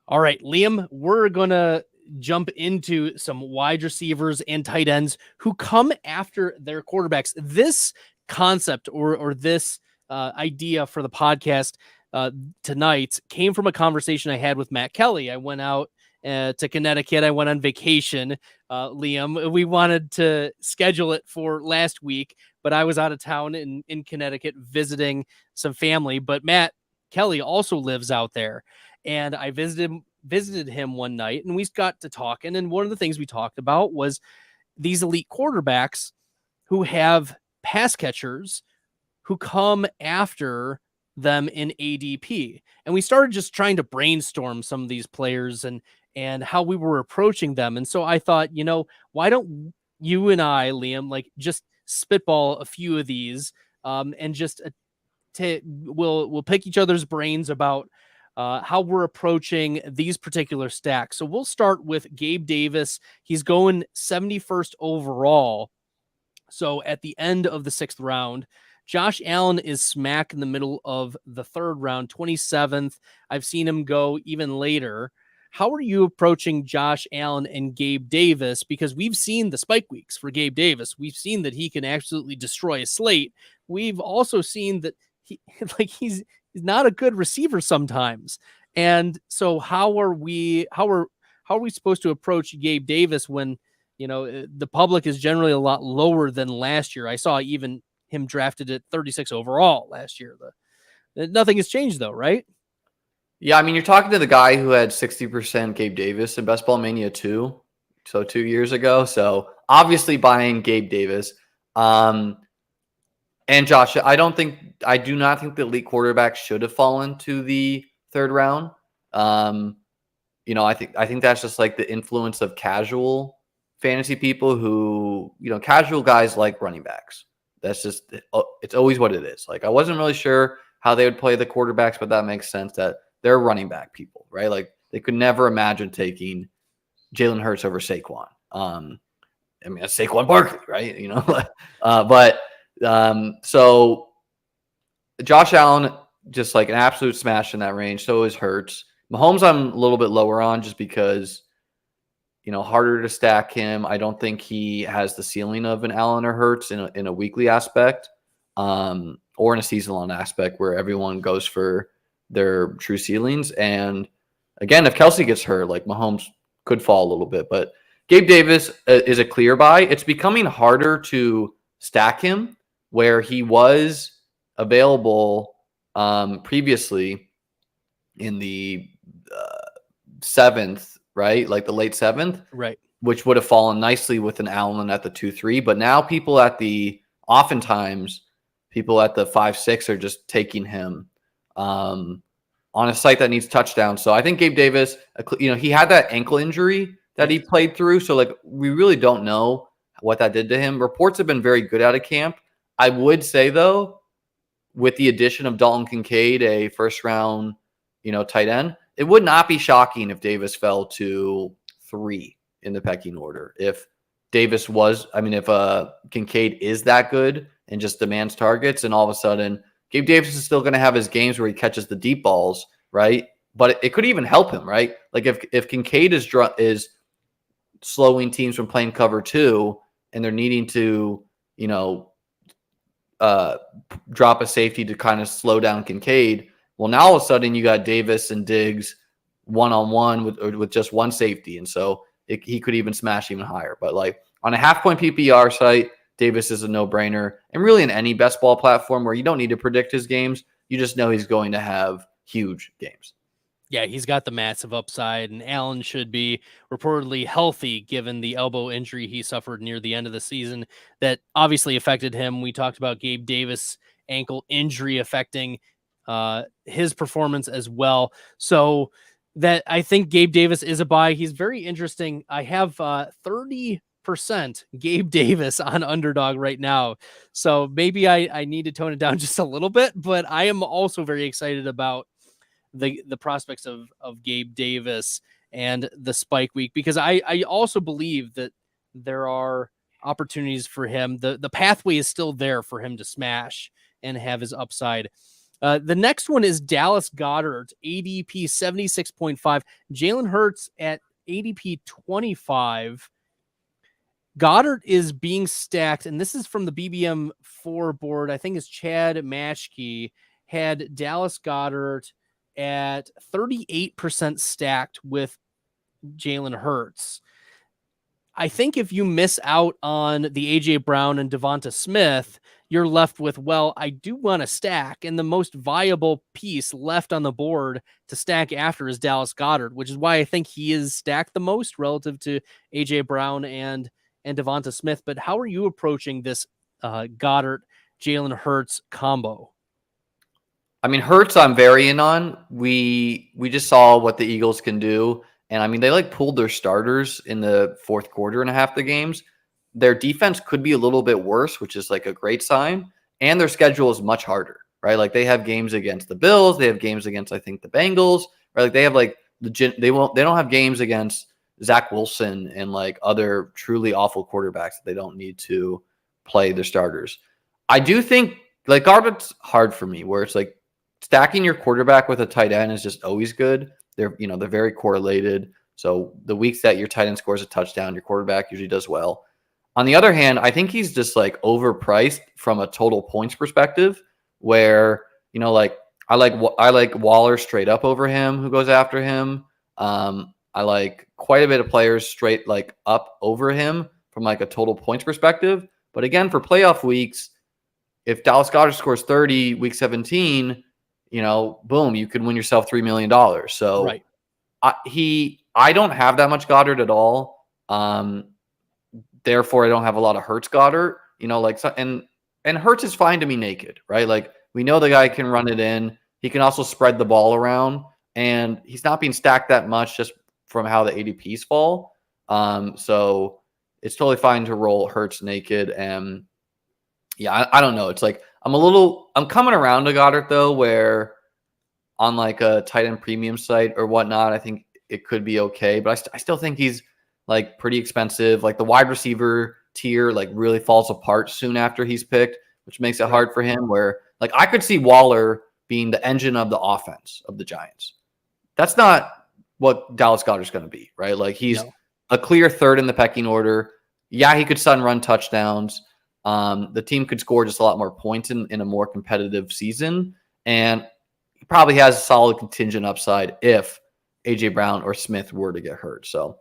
All right, Liam, we're gonna jump into some wide receivers and tight ends who come after their quarterbacks. This concept or this idea for the podcast tonight came from a conversation I had with Matt Kelly. I went out to Connecticut. I went on vacation, Liam. We wanted to schedule it for last week, but I was out of town in Connecticut visiting some family. But Matt Kelly also lives out there, and I visited him one night, and we got to talking. And one of the things we talked about was these elite quarterbacks who have pass catchers who come after them in ADP. And we started just trying to brainstorm some of these players and how we were approaching them. And so I thought, why don't you and I, Liam, like just spitball a few of these and just we'll pick each other's brains about how we're approaching these particular stacks. So we'll start with Gabe Davis. He's going 71st overall. So at the end of the 6th round, Josh Allen is smack in the middle of the 3rd round, 27th. I've seen him go even later. How are you approaching Josh Allen and Gabe Davis? Because we've seen the spike weeks for Gabe Davis. We've seen that he can absolutely destroy a slate. We've also seen that he's not a good receiver sometimes. And so how are we supposed to approach Gabe Davis when, the public is generally a lot lower than last year? I saw even him drafted at 36 overall last year. Nothing has changed though, right? Yeah, I mean, you're talking to the guy who had 60% Gabe Davis in Best Ball Mania 2, so 2 years ago. So obviously buying Gabe Davis. And Josh, I do not think the elite quarterback should have fallen to the 3rd round. I think that's just like the influence of casual fantasy people who, casual guys like running backs. That's just, it's always what it is. Like, I wasn't really sure how they would play the quarterbacks, but that makes sense that they're running back people, right? Like, they could never imagine taking Jalen Hurts over Saquon. That's Saquon Barkley, right? So Josh Allen, just like an absolute smash in that range. So is Hurts. Mahomes, I'm a little bit lower on just because, harder to stack him. I don't think he has the ceiling of an Allen or Hurts in a weekly aspect, or in a seasonal aspect where everyone goes for their true ceilings. And again, if Kelsey gets hurt, like Mahomes could fall a little bit, but Gabe Davis is a clear buy. It's becoming harder to stack him where he was available previously in the 7th, right? Like the late 7th. Right. which would have fallen nicely with an Allen at the 2-3. But now oftentimes people at the 5-6 are just taking him on a site that needs touchdowns. So I think Gabe Davis, he had that ankle injury that he played through. So like, we really don't know what that did to him. Reports have been very good out of camp. I would say though, with the addition of Dalton Kincaid, a first round, tight end, it would not be shocking if Davis fell to 3 in the pecking order. If Kincaid is that good and just demands targets, and all of a sudden Gabe Davis is still going to have his games where he catches the deep balls, right? But it could even help him, right? Like if Kincaid is slowing teams from playing cover 2 and they're needing to, drop a safety to kind of slow down Kincaid. Well, now all of a sudden you got Davis and Diggs one-on-one with just one safety. And so he could even smash even higher. But like on a half-point PPR site, Davis is a no-brainer. And really in any best ball platform where you don't need to predict his games, you just know he's going to have huge games. Yeah, he's got the massive upside, and Allen should be reportedly healthy given the elbow injury he suffered near the end of the season that obviously affected him. We talked about Gabe Davis' ankle injury affecting his performance as well. So that I think Gabe Davis is a buy. He's very interesting. I have 30% Gabe Davis on Underdog right now. So maybe I need to tone it down just a little bit, but I am also very excited about the prospects of Gabe Davis and the spike week, because I also believe that there are opportunities for him. The pathway is still there for him to smash and have his upside. The next one is Dallas Goedert, ADP 76.5. Jalen Hurts at ADP 25. Goddard is being stacked, and this is from the BBM4 board. I think it's Chad Matschke had Dallas Goedert at 38% stacked with Jalen Hurts. I think if you miss out on the A.J. Brown and Devonta Smith, you're left with, well, I do want to stack, and the most viable piece left on the board to stack after is Dallas Goedert, which is why I think he is stacked the most relative to A.J. Brown and Devonta Smith. But how are you approaching this Goedert, Jalen Hurts combo? I mean, Hurts I'm very in on. We just saw what the Eagles can do. And I mean, they pulled their starters in the fourth quarter and a half the games. Their defense could be a little bit worse, which is a great sign. And their schedule is much harder, right? Like they have games against the Bills. They have games against, I think, the Bengals, right? Like they have they don't have games against Zach Wilson and other truly awful quarterbacks that they don't need to play their starters. I do think Goedert's hard for me, where it's stacking your quarterback with a tight end is just always good. They're very correlated. So the weeks that your tight end scores a touchdown, your quarterback usually does well. On the other hand, I think he's just overpriced from a total points perspective, where I like Waller straight up over him, who goes after him. I like quite a bit of players straight up over him from a total points perspective. But again, for playoff weeks, if Dallas Goedert scores 30 week 17, boom, you could win yourself $3 million. So right. I don't have that much Goedert at all. Therefore, I don't have a lot of Hurts Goedert. And Hurts is fine to me naked, right? We know the guy can run it in. He can also spread the ball around, and he's not being stacked that much just from how the ADPs fall. So it's totally fine to roll Hurts naked. And yeah, I don't know. It's I'm coming around to Goedert though, where on a tight end premium site or whatnot, I think it could be okay, but I still think he's pretty expensive. The wide receiver tier really falls apart soon after he's picked, which makes it hard for him, where I could see Waller being the engine of the offense of the Giants. That's not what Dallas Goedert's going to be, right? He's a clear third in the pecking order. Yeah, he could run touchdowns. The team could score just a lot more points in a more competitive season. And he probably has a solid contingent upside if A.J. Brown or Smith were to get hurt. So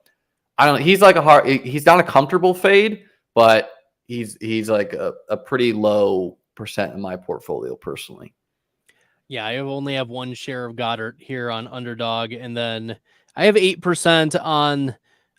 I don't know. He's not a comfortable fade, but he's a pretty low percent in my portfolio personally. Yeah, I only have one share of Goedert here on Underdog, and then I have 8% on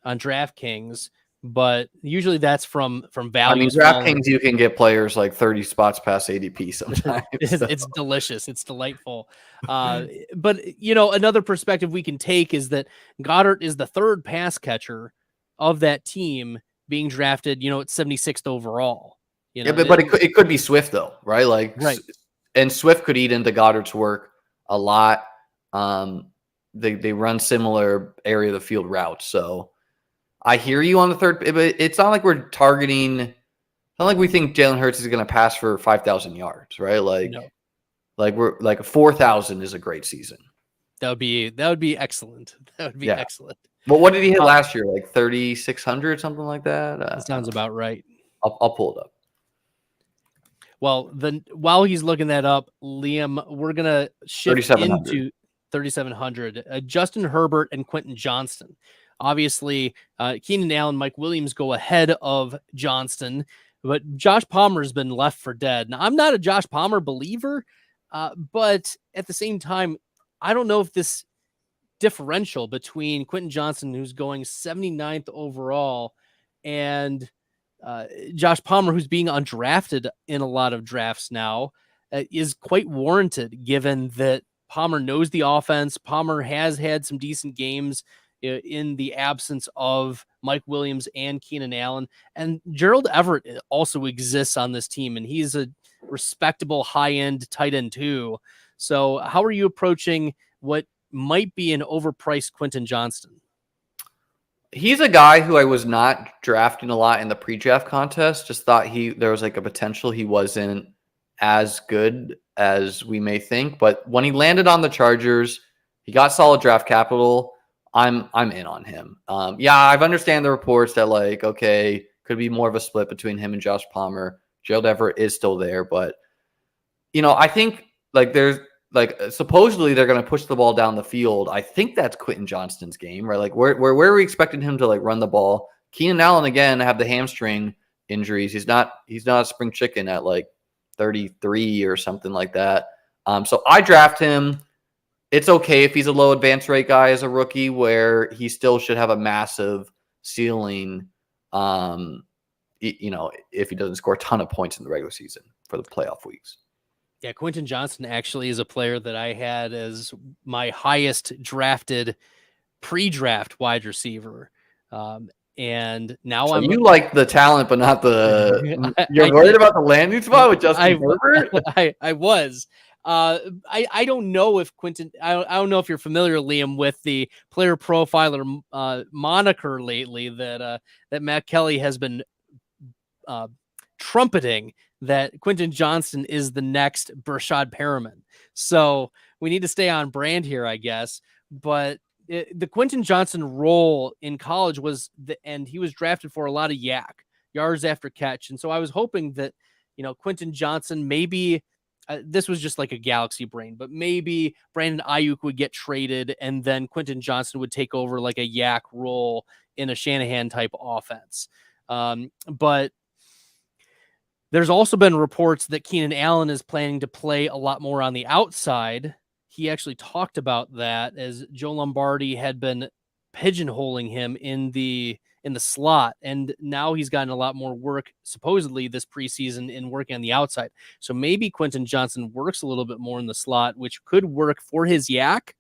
on DraftKings, but usually that's from values. I mean, DraftKings, you can get players like 30 spots past ADP sometimes. It's delicious. It's delightful. But, another perspective we can take is that Goedert is the third pass catcher of that team being drafted, at 76th overall. But it could be Swift, though, right? Right. And Swift could eat into Goddard's work a lot. They run similar area of the field routes. So I hear you on the third, but it's not like we're targeting. It's not like we think Jalen Hurts is going to pass for 5,000 yards, right? We're like 4,000 is a great season. That would be excellent. That would be excellent. Well, what did he hit last year? Like 3,600, something like that. That sounds about right. I'll pull it up. Well, while he's looking that up, Liam, we're gonna shift into 3,700. Justin Herbert and Quentin Johnston. Obviously, Keenan Allen, Mike Williams go ahead of Johnston, but Josh Palmer's been left for dead. Now, I'm not a Josh Palmer believer, but at the same time, I don't know if this differential between Quentin Johnston, who's going 79th overall, and Josh Palmer, who's being undrafted in a lot of drafts now, is quite warranted, given that Palmer knows the offense. Palmer has had some decent games in the absence of Mike Williams and Keenan Allen. And Gerald Everett also exists on this team, and he's a respectable high-end tight end too. So how are you approaching what might be an overpriced Quentin Johnston? He's a guy who I was not drafting a lot in the pre-draft contest. Just thought there was like a potential he wasn't as good as we may think. But when he landed on the Chargers, he got solid draft capital. I'm in on him. I've understand the reports that could be more of a split between him and Josh Palmer. Gerald Everett is still there, but I think there's supposedly they're going to push the ball down the field. I think that's Quentin Johnston's game, right? Where are we expecting him to run the ball? Keenan Allen again have the hamstring injuries. He's not a spring chicken at 33 or something like that. So I draft him. It's okay if he's a low advance rate guy as a rookie, where he still should have a massive ceiling. If he doesn't score a ton of points in the regular season for the playoff weeks. Yeah, Quentin Johnston actually is a player that I had as my highest drafted pre-draft wide receiver. And now so you like the talent, but not the. You're worried about the landing spot with Justin Herbert? I was. I don't know if Quentin. I don't know if you're familiar, Liam, with the player profiler moniker lately that Matt Kelly has been trumpeting. That Quentin Johnston is the next Brashad Perriman. So we need to stay on brand here, I guess. But the Quentin Johnston role in college and he was drafted for a lot of yards after catch. And so I was hoping that, Quentin Johnston, maybe this was just like a galaxy brain, but maybe Brandon Ayuk would get traded and then Quentin Johnston would take over like a yak role in a Shanahan type offense. But there's also been reports that Keenan Allen is planning to play a lot more on the outside. He actually talked about that, as Joe Lombardi had been pigeonholing him in the slot, and now he's gotten a lot more work supposedly this preseason in working on the outside. So maybe Quentin Johnston works a little bit more in the slot, which could work for his yak.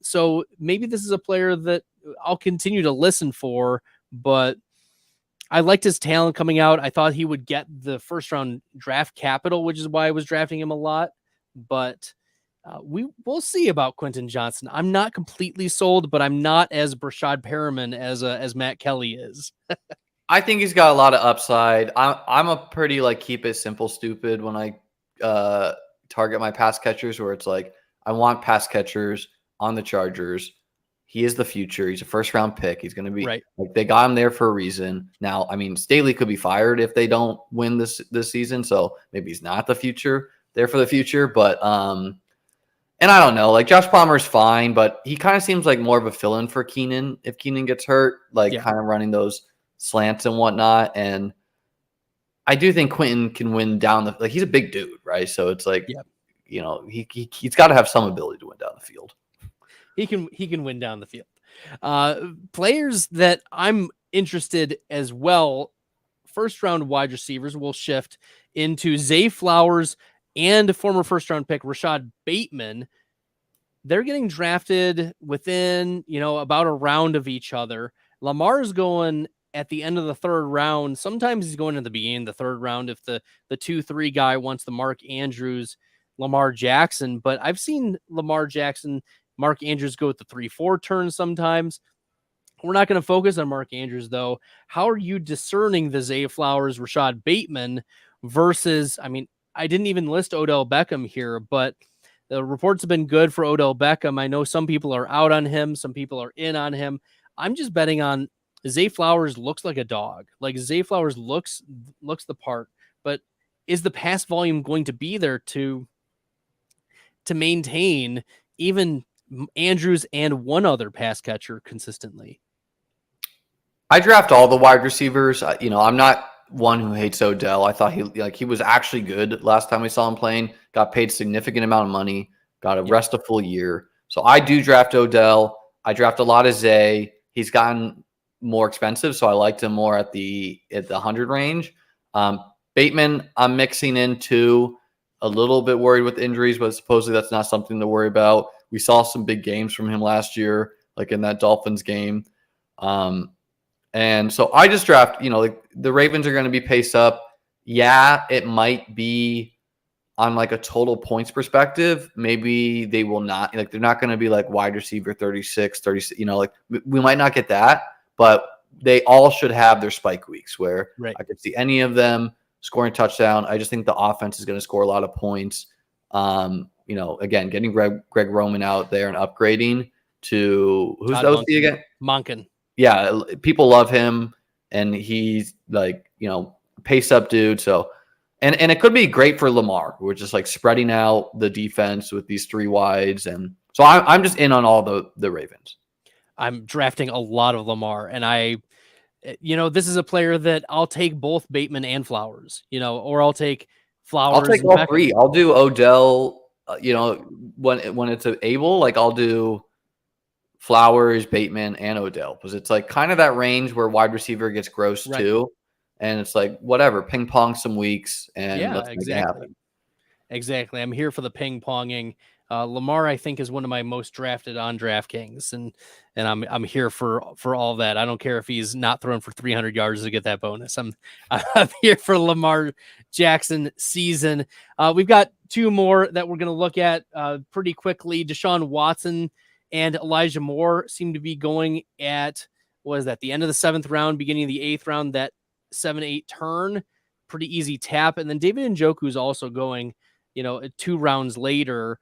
So maybe this is a player that I'll continue to listen for, but I liked his talent coming out. I thought he would get the first round draft capital, which is why I was drafting him a lot. But we'll see about Quentin Johnston. I'm not completely sold, but I'm not as Brashad Perriman as Matt Kelly is. I think he's got a lot of upside. I'm a pretty keep it simple stupid when I target my pass catchers, where it's I want pass catchers on the Chargers. He is the future. He's a first-round pick. He's going to be right. They got him there for a reason. Now, I mean, Staley could be fired if they don't win this season, so maybe he's not the future there for the future. But and I don't know. Josh Palmer's fine, but he kind of seems like more of a fill-in for Keenan if Keenan gets hurt, kind of running those slants and whatnot. And I do think Quentin can win down the he's a big dude, right? So it's he's got to have some ability to win down the field. He can win down the field. Players that I'm interested as well, first round wide receivers will shift into Zay Flowers and former first round pick Rashad Bateman. They're getting drafted within, about a round of each other. Lamar's going at the end of the third round. Sometimes he's going at the beginning of the third round if the 2-3 guy wants the Mark Andrews, Lamar Jackson. But I've seen Lamar Jackson, Mark Andrews go at the 3-4 turn sometimes. We're not going to focus on Mark Andrews, though. How are you discerning the Zay Flowers, Rashad Bateman versus, I didn't even list Odell Beckham here, but the reports have been good for Odell Beckham. I know some people are out on him. Some people are in on him. I'm just betting on Zay Flowers looks like a dog. Like Zay Flowers looks the part, but is the pass volume going to be there to maintain even Andrews and one other pass catcher consistently? I draft all the wide receivers. I'm not one who hates Odell. I thought he was actually good last time we saw him playing. Got paid significant amount of money. Got to rest a full year. So I do draft Odell. I draft a lot of Zay. He's gotten more expensive, so I liked him more at the 100 range. Bateman, I'm mixing in too. A little bit worried with injuries, but supposedly that's not something to worry about. We saw some big games from him last year, like in that Dolphins game. And so I just draft, the Ravens are going to be paced up. Yeah, it might be on like a total points perspective. Maybe they will not, they're not going to be like wide receiver 36, we might not get that, but they all should have their spike weeks where I could see any of them scoring a touchdown. I just think the offense is going to score a lot of points. Again, getting Greg Roman out there and upgrading to who's the OC again? Monken. Yeah, people love him, and he's pace up dude. So, and it could be great for Lamar. We're just spreading out the defense with these three wides, and so I'm just in on all the Ravens. I'm drafting a lot of Lamar, and this is a player that I'll take both Bateman and Flowers, or I'll take Flowers. I'll take all three. I'll do Odell. When it's able, I'll do Flowers, Bateman, and Odell, because it's kind of that range where wide receiver gets gross too, and it's whatever, ping pong some weeks, and let's make it happen. Exactly. I'm here for the ping ponging. Lamar, I think, is one of my most drafted on DraftKings, and I'm here for all that. I don't care if he's not throwing for 300 yards to get that bonus. I'm here for Lamar Jackson season. We've got two more that we're going to look at pretty quickly. Deshaun Watson and Elijah Moore seem to be going at, the end of the 7th round, beginning of the 8th round, that 7-8 turn, pretty easy tap. And then David Njoku is also going, 2 rounds later.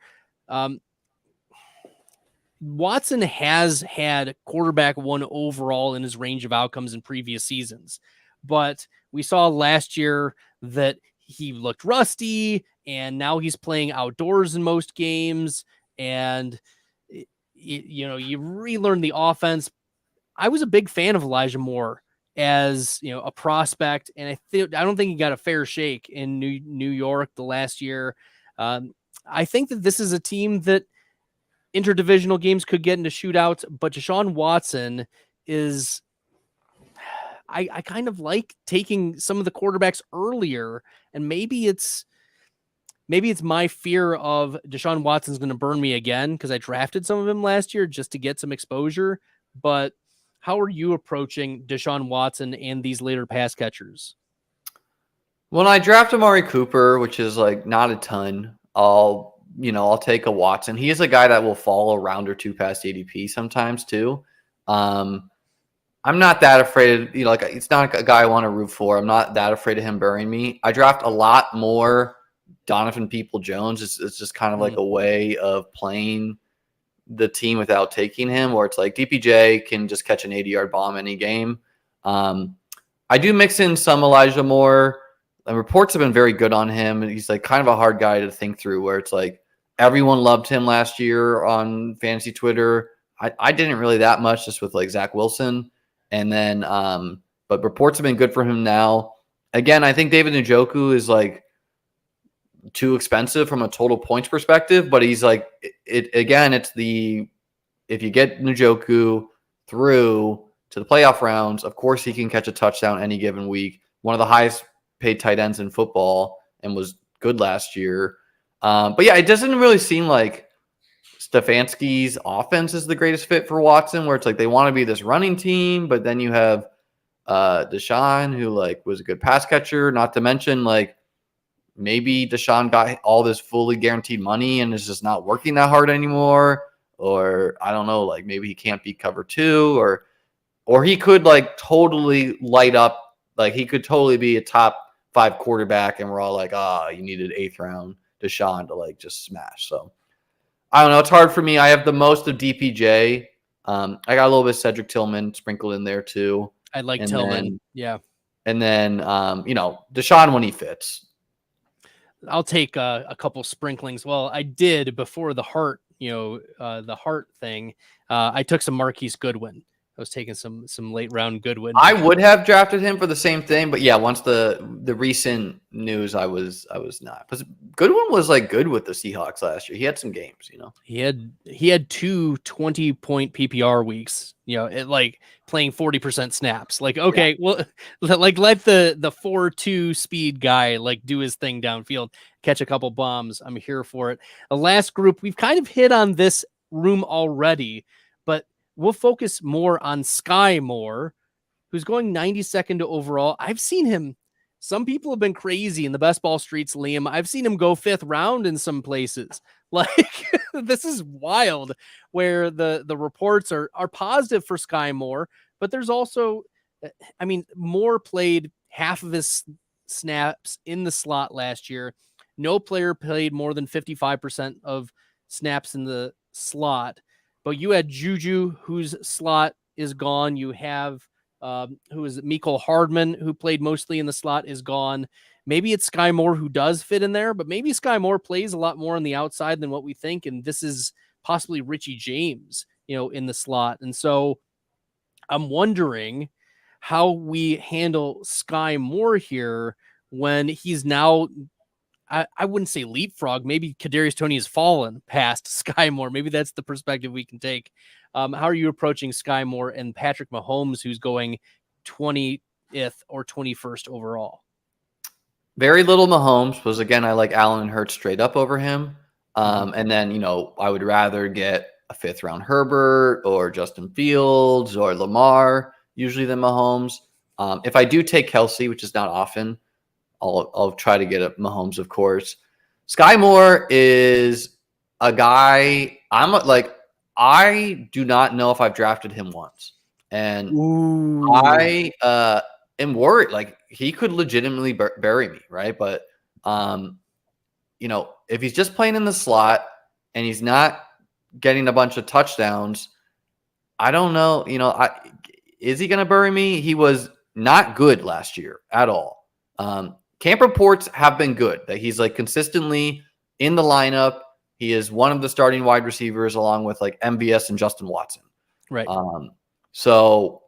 Watson has had quarterback 1 overall in his range of outcomes in previous seasons, but we saw last year that he looked rusty, and now he's playing outdoors in most games, and you relearn the offense. I was a big fan of Elijah Moore as a prospect, and I don't think he got a fair shake in New York the last year. I think that this is a team that interdivisional games could get into shootouts, but Deshaun Watson is, I kind of like taking some of the quarterbacks earlier, and maybe it's my fear of Deshaun Watson's going to burn me again because I drafted some of him last year just to get some exposure. But how are you approaching Deshaun Watson and these later pass catchers? When I draft Amari Cooper, which is not a ton, I'll take a Watson. He is a guy that will fall a round or two past ADP sometimes too. I'm not that afraid. It's not a guy I want to root for. I'm not that afraid of him burying me. I draft a lot more Donovan People-Jones. It's just kind of a way of playing the team without taking him, where it's DPJ can just catch an 80-yard bomb any game. I do mix in some Elijah Moore. The reports have been very good on him. He's kind of a hard guy to think through, where it's everyone loved him last year on fantasy Twitter. I didn't really that much, just with Zach Wilson. And then, but reports have been good for him now. Again, I think David Njoku is too expensive from a total points perspective, but he's if you get Njoku, through to the playoff rounds. Of course, he can catch a touchdown any given week. One of the highest paid tight ends in football and was good last year. But yeah, it doesn't really seem like Stefanski's offense is the greatest fit for Watson, where it's like they want to be this running team, but then you have Deshaun, who like was a good pass catcher, not to mention like maybe Deshaun got all this fully guaranteed money and is just not working that hard anymore. Or I don't know, like maybe he can't be cover 2, or he could like totally light up. Like he could totally be a top 5 quarterback, and we're all like, you needed 8th round Deshaun to like just smash. So I don't know. It's hard for me. I have the most of DPJ. I got a little bit of Cedric Tillman sprinkled in there too. I like and Tillman. Then, yeah. And then, Deshaun when he fits. I'll take a couple sprinklings. Well, I did before the heart, the heart thing. I took some Marquise Goodwin. I was taking some late round Goodwin. I would have drafted him for the same thing, but yeah, once the recent news, I was not. Because Goodwin was like good with the Seahawks last year. He had some games, He had 2 20-point PPR weeks. It like playing 40% snaps. Like, okay, well, like let the 4.2 speed guy like do his thing downfield, catch a couple bombs. I'm here for it. The last group, we've kind of hit on this room already, but we'll focus more on Skyy Moore, who's going 92nd to overall. I've seen him. Some people have been crazy in the best ball streets, Liam. I've seen him go 5th round in some places. Like this is wild, where the reports are positive for Skyy Moore, but there's also, Moore played half of his snaps in the slot last year. No player played more than 55% of snaps in the slot. But you had Juju, whose slot is gone. You have who is it? Mecole Hardman, who played mostly in the slot, is gone. Maybe it's Skyy Moore who does fit in there, but maybe Skyy Moore plays a lot more on the outside than what we think. And this is possibly Richie James, in the slot. And so I'm wondering how we handle Skyy Moore here when he's now, I wouldn't say leapfrog. Maybe Kadarius Toney has fallen past Skyy Moore. Maybe that's the perspective we can take. How are you approaching Skyy Moore and Patrick Mahomes, who's going 20th or 21st overall? Very little Mahomes, because again, I like Allen and Hurts straight up over him. And then, I would rather get a 5th round Herbert or Justin Fields or Lamar usually than Mahomes. If I do take Kelsey, which is not often, I'll try to get a Mahomes, of course. Skyy Moore is a guy I do not know if I've drafted him once. And I am worried. Like, he could legitimately bury me, right? But, if he's just playing in the slot and he's not getting a bunch of touchdowns, I don't know. Is he going to bury me? He was not good last year at all. Camp reports have been good, that he's like consistently in the lineup. He is one of the starting wide receivers along with like MVS and Justin Watson. Right. So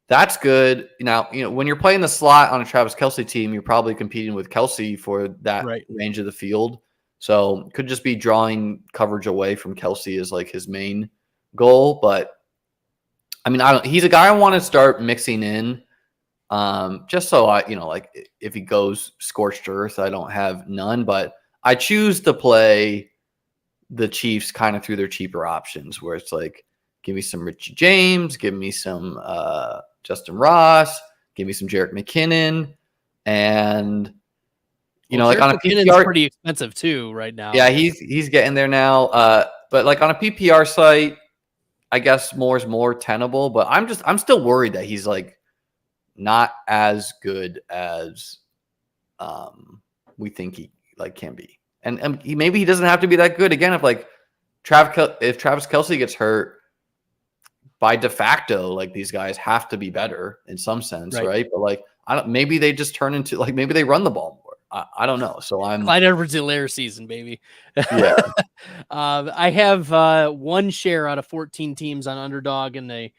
that's good. Now, when you're playing the slot on a Travis Kelce team, you're probably competing with Kelce for that range of the field. So could just be drawing coverage away from Kelce as like his main goal. But he's a guy I want to start mixing in. Just so if he goes scorched earth, I don't have none, but I choose to play the Chiefs kind of through their cheaper options, where it's like, give me some Richie James, give me some Justyn Ross, give me some Jerick McKinnon, and like on a PPR, pretty expensive too right now. Yeah, he's getting there now. But like on a PPR site, I guess Moore's more tenable, but I'm still worried that he's like not as good as we think he like can be, and maybe he doesn't have to be that good again. If Travis Kelce gets hurt, by de facto, like these guys have to be better in some sense, right? But like maybe they just turn into like maybe they run the ball more. I don't know. So I'm Clyde Edwards-Helaire season, baby. Yeah. I have 1 share out of 14 teams on Underdog and a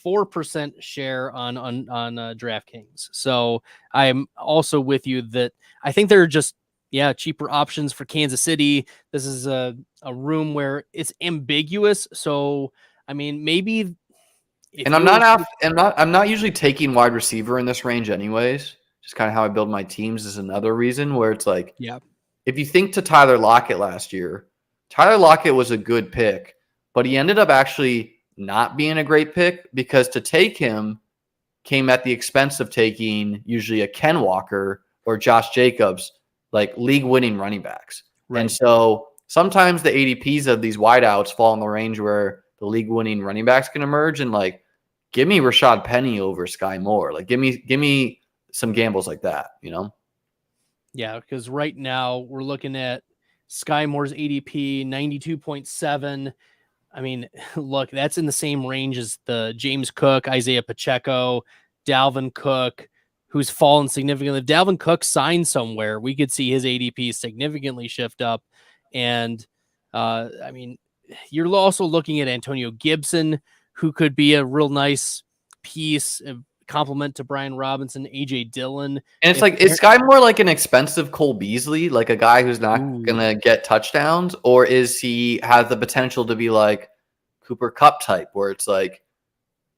4% share on DraftKings. So I'm also with you that I think there are just cheaper options for Kansas City. This is a room where it's ambiguous. So maybe And I'm not usually taking wide receiver in this range anyways. Just kind of how I build my teams is another reason where it's like, Yeah. if you think to Tyler Lockett last year, Tyler Lockett was a good pick, but he ended up actually not being a great pick because to take him came at the expense of taking usually a Ken Walker or Josh Jacobs, like league-winning running backs. Right. And so sometimes the ADPs of these wideouts fall in the range where the league-winning running backs can emerge, and like, give me Rashad Penny over Skyy Moore. Like, give me some gambles like that, you know? Yeah, because right now we're looking at Skyy Moore's ADP 92.7. I mean, look, that's in the same range as the James Cook, Isaiah Pacheco, Dalvin Cook, who's fallen significantly. If Dalvin Cook signed somewhere, we could see his ADP significantly shift up. And I mean, you're also looking at Antonio Gibson, who could be a real nice piece, a compliment to Brian Robinson, AJ Dillon. And it's like, is Skyy Moore like an expensive Cole Beasley, like a guy who's not going to get touchdowns? Or is he has the potential to be like Cooper Kupp type, where it's like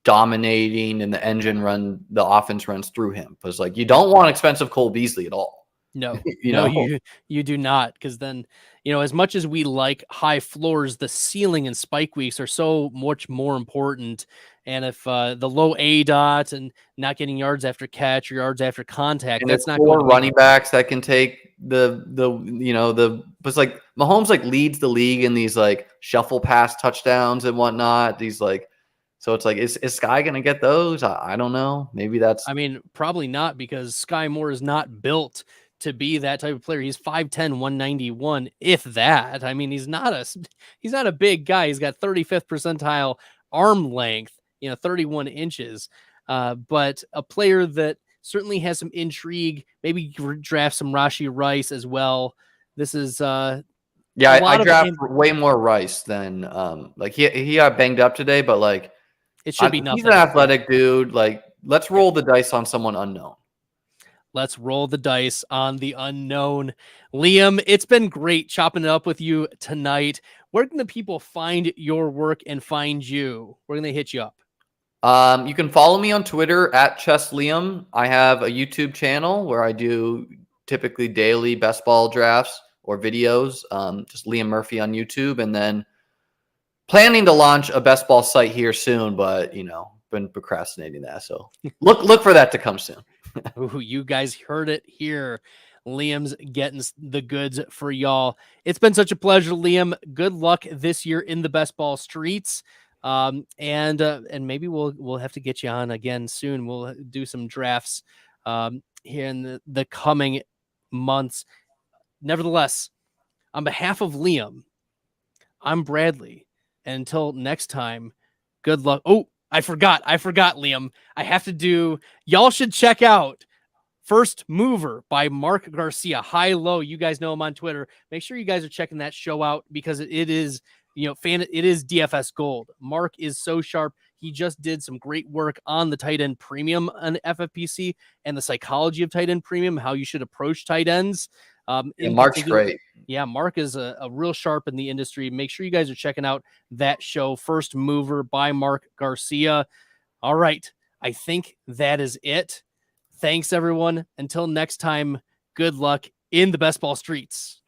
dominating and the offense runs through him? Because like, you don't want expensive Cole Beasley at all. No, know? you do not. Because then, as much as we like high floors, the ceiling and spike weeks are so much more important. And if the low A dot and not getting yards after catch or yards after contact, and that's not four going running backs that can take it's like Mahomes like leads the league in these like shuffle pass touchdowns and whatnot. These like, so it's like, is Skyy going to get those? I don't know. Maybe that's. I mean, probably not, because Skyy Moore is not built to be that type of player. He's 5'10", 191, if that. I mean, he's not a big guy. He's got 35th percentile arm length, 31 inches. But a player that certainly has some intrigue. Maybe draft some Rashee Rice as well. This is I draft way more Rice than like he got banged up today, but like it should be nothing. He's an athletic dude. Like, let's roll the dice on someone unknown. Let's roll the dice on the unknown. Liam, it's been great chopping it up with you tonight. Where can the people find your work and find you? Where can they hit you up? You can follow me on Twitter at ChessLiam. I have a YouTube channel where I do typically daily best ball drafts or videos. Just Liam Murphy on YouTube, and then planning to launch a best ball site here soon, but been procrastinating that. So look for that to come soon. Ooh, you guys heard it here. Liam's getting the goods for y'all. It's been such a pleasure, Liam. Good luck this year in the best ball streets. And maybe we'll have to get you on again soon. We'll do some drafts here in the coming months. Nevertheless, on behalf of Liam, I'm Bradley. And until next time, good luck. Oh, I forgot, Liam. I have to do, y'all should check out First Mover by Mark Garcia. High Low. You guys know him on Twitter. Make sure you guys are checking that show out, because it is, it is DFS gold. Mark is so sharp. He just did some great work on the tight end premium on FFPC and the psychology of tight end premium, how you should approach tight ends. Mark's great. Yeah, Mark is a real sharp in the industry. Make sure you guys are checking out that show, First Mover by Mark Garcia. All right, I think that is it. Thanks, everyone. Until next time, good luck in the best ball streets.